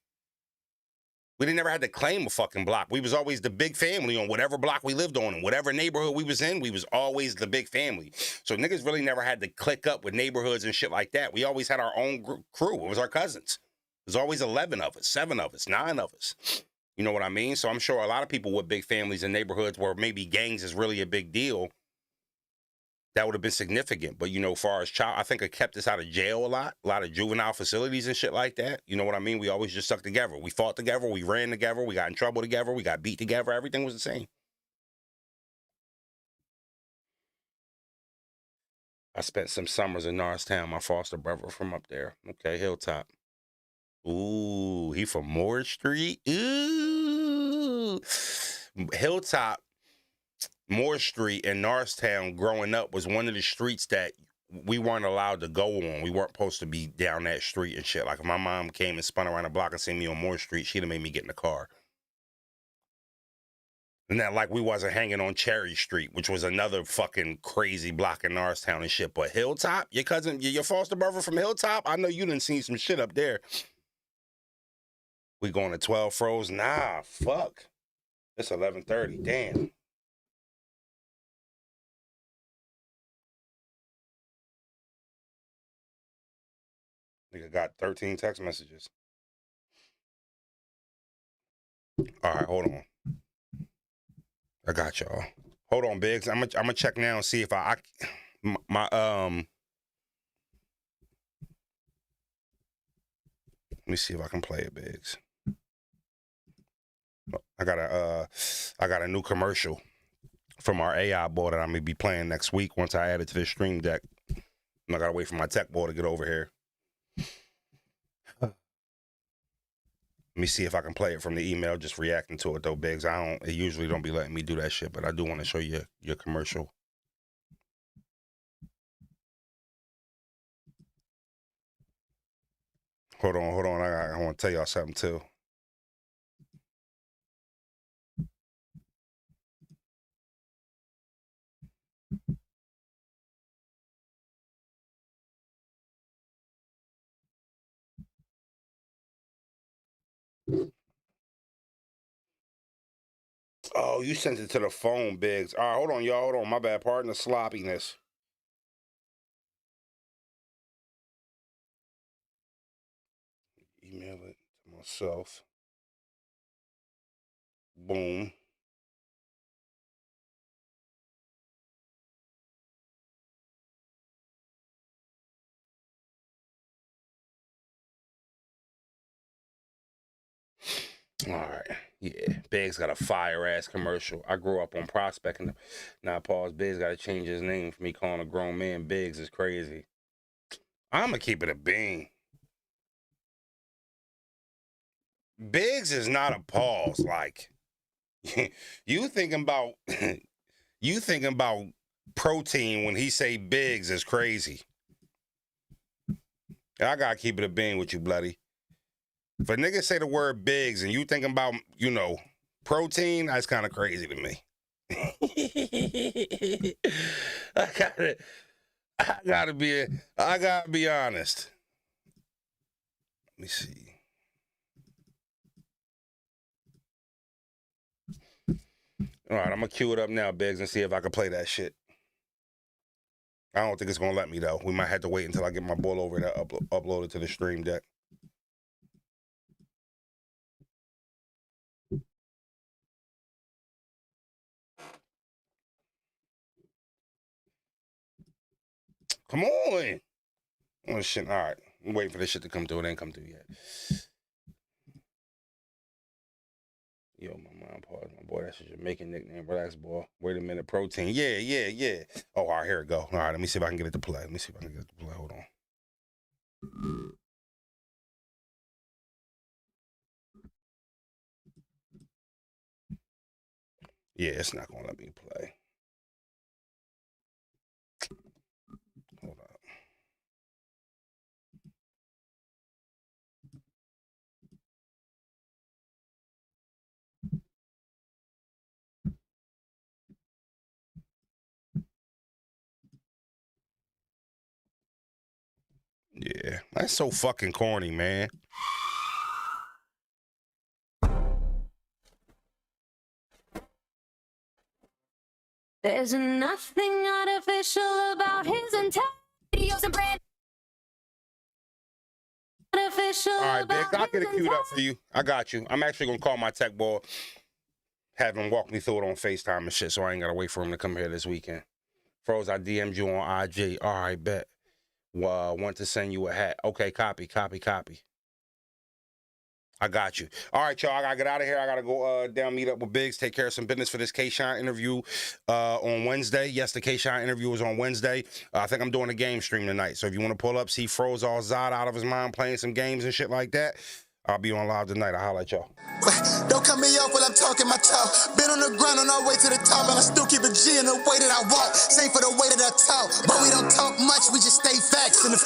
We didn't never had to claim a fucking block. We was always the big family on whatever block we lived on and whatever neighborhood we was in, we was always the big family. So niggas really never had to click up with neighborhoods and shit like that. We always had our own crew. It was our cousins. There's always 11 of us, 7 of us, 9 of us. You know what I mean? So I'm sure a lot of people with big families in neighborhoods where maybe gangs is really a big deal, that would have been significant. But, you know, as far as child, I think it kept us out of jail a lot of juvenile facilities and shit like that. You know what I mean? We always just stuck together. We fought together. We ran together. We got in trouble together. We got beat together. Everything was the same. I spent some summers in Norristown. My foster brother from up there. Okay, Hilltop. Ooh, he from Moore Street. Ooh. Hilltop, Moore Street in Norristown growing up was one of the streets that we weren't allowed to go on. We weren't supposed to be down that street and shit. Like if my mom came and spun around the block and seen me on Moore Street, she'd have made me get in the car. And that like we wasn't hanging on Cherry Street, which was another fucking crazy block in Norristown and shit. But Hilltop, your cousin, your foster brother from Hilltop, I know you done seen some shit up there. We going to 12 Froze? Nah, fuck. It's 11:30. Damn. Nigga got 13 text messages. All right, hold on. I got y'all. Hold on, Biggs. I'm gonna check now and see if let me see if I can play it, Biggs. I got a new commercial from our AI board that I'm gonna be playing next week once I add it to this stream deck. I gotta wait for my tech board to get over here. Let me see if I can play it from the email, just reacting to it though, Biggs. It usually don't be letting me do that shit, but I do want to show you your commercial. Hold on. I want to tell y'all something too. Oh, you sent it to the phone, Biggs. All right, hold on, y'all. Hold on. My bad. Pardon the sloppiness. Email it to myself. Boom. All right. Yeah. Biggs got a fire-ass commercial. I grew up on prospecting. Now, pause. Biggs got to change his name for me calling a grown man Biggs is crazy. I'm going to keep it a bean. Biggs is not a pause. Like, you thinking about protein when he say Biggs is crazy. I got to keep it a bean with you, bloody. If a nigga say the word Biggs and you thinking about, you know, protein, that's kind of crazy to me. I gotta be honest. Let me see. All right, I'm gonna cue it up now, Biggs, and see if I can play that shit. I don't think it's gonna let me though. We might have to wait until I get my ball over there upload it to the stream deck. Come on. Oh shit. All right. I'm waiting for this shit to come through. It ain't come through yet. Yo, my mom, pause. My boy, that's your Jamaican nickname. Relax, boy. Wait a minute. Protein. Yeah. Oh, all right, here it go. All right, let me see if I can get it to play. Hold on. Yeah, it's not gonna let me play. Hold on. That's so fucking corny, man. There's nothing artificial about his entire videos and brand. Artificial. All right, Big, about I'll get it his queued up entire- for you. I got you. I'm actually gonna call my tech boy, have him walk me through it on FaceTime and shit, so I ain't gotta wait for him to come here this weekend. Froze, I DM'd you on IG. All right, bet. Want to send you a hat. Okay, copy. I got you. All right, y'all. I gotta get out of here. I gotta go down, meet up with Biggs, take care of some business for this K-Shine interview on Wednesday. Yes, the K-Shine interview was on Wednesday. I think I'm doing a game stream tonight. So if you want to pull up, see Froze all Zod out of his mind playing some games and shit like that, I'll be on live tonight. I'll holler at y'all. Don't cut me off while I'm talking my talk. Been on the ground on our way to the top, and I still keep a G in the way that I walk. Same for the way that I talk, but we don't talk much, we just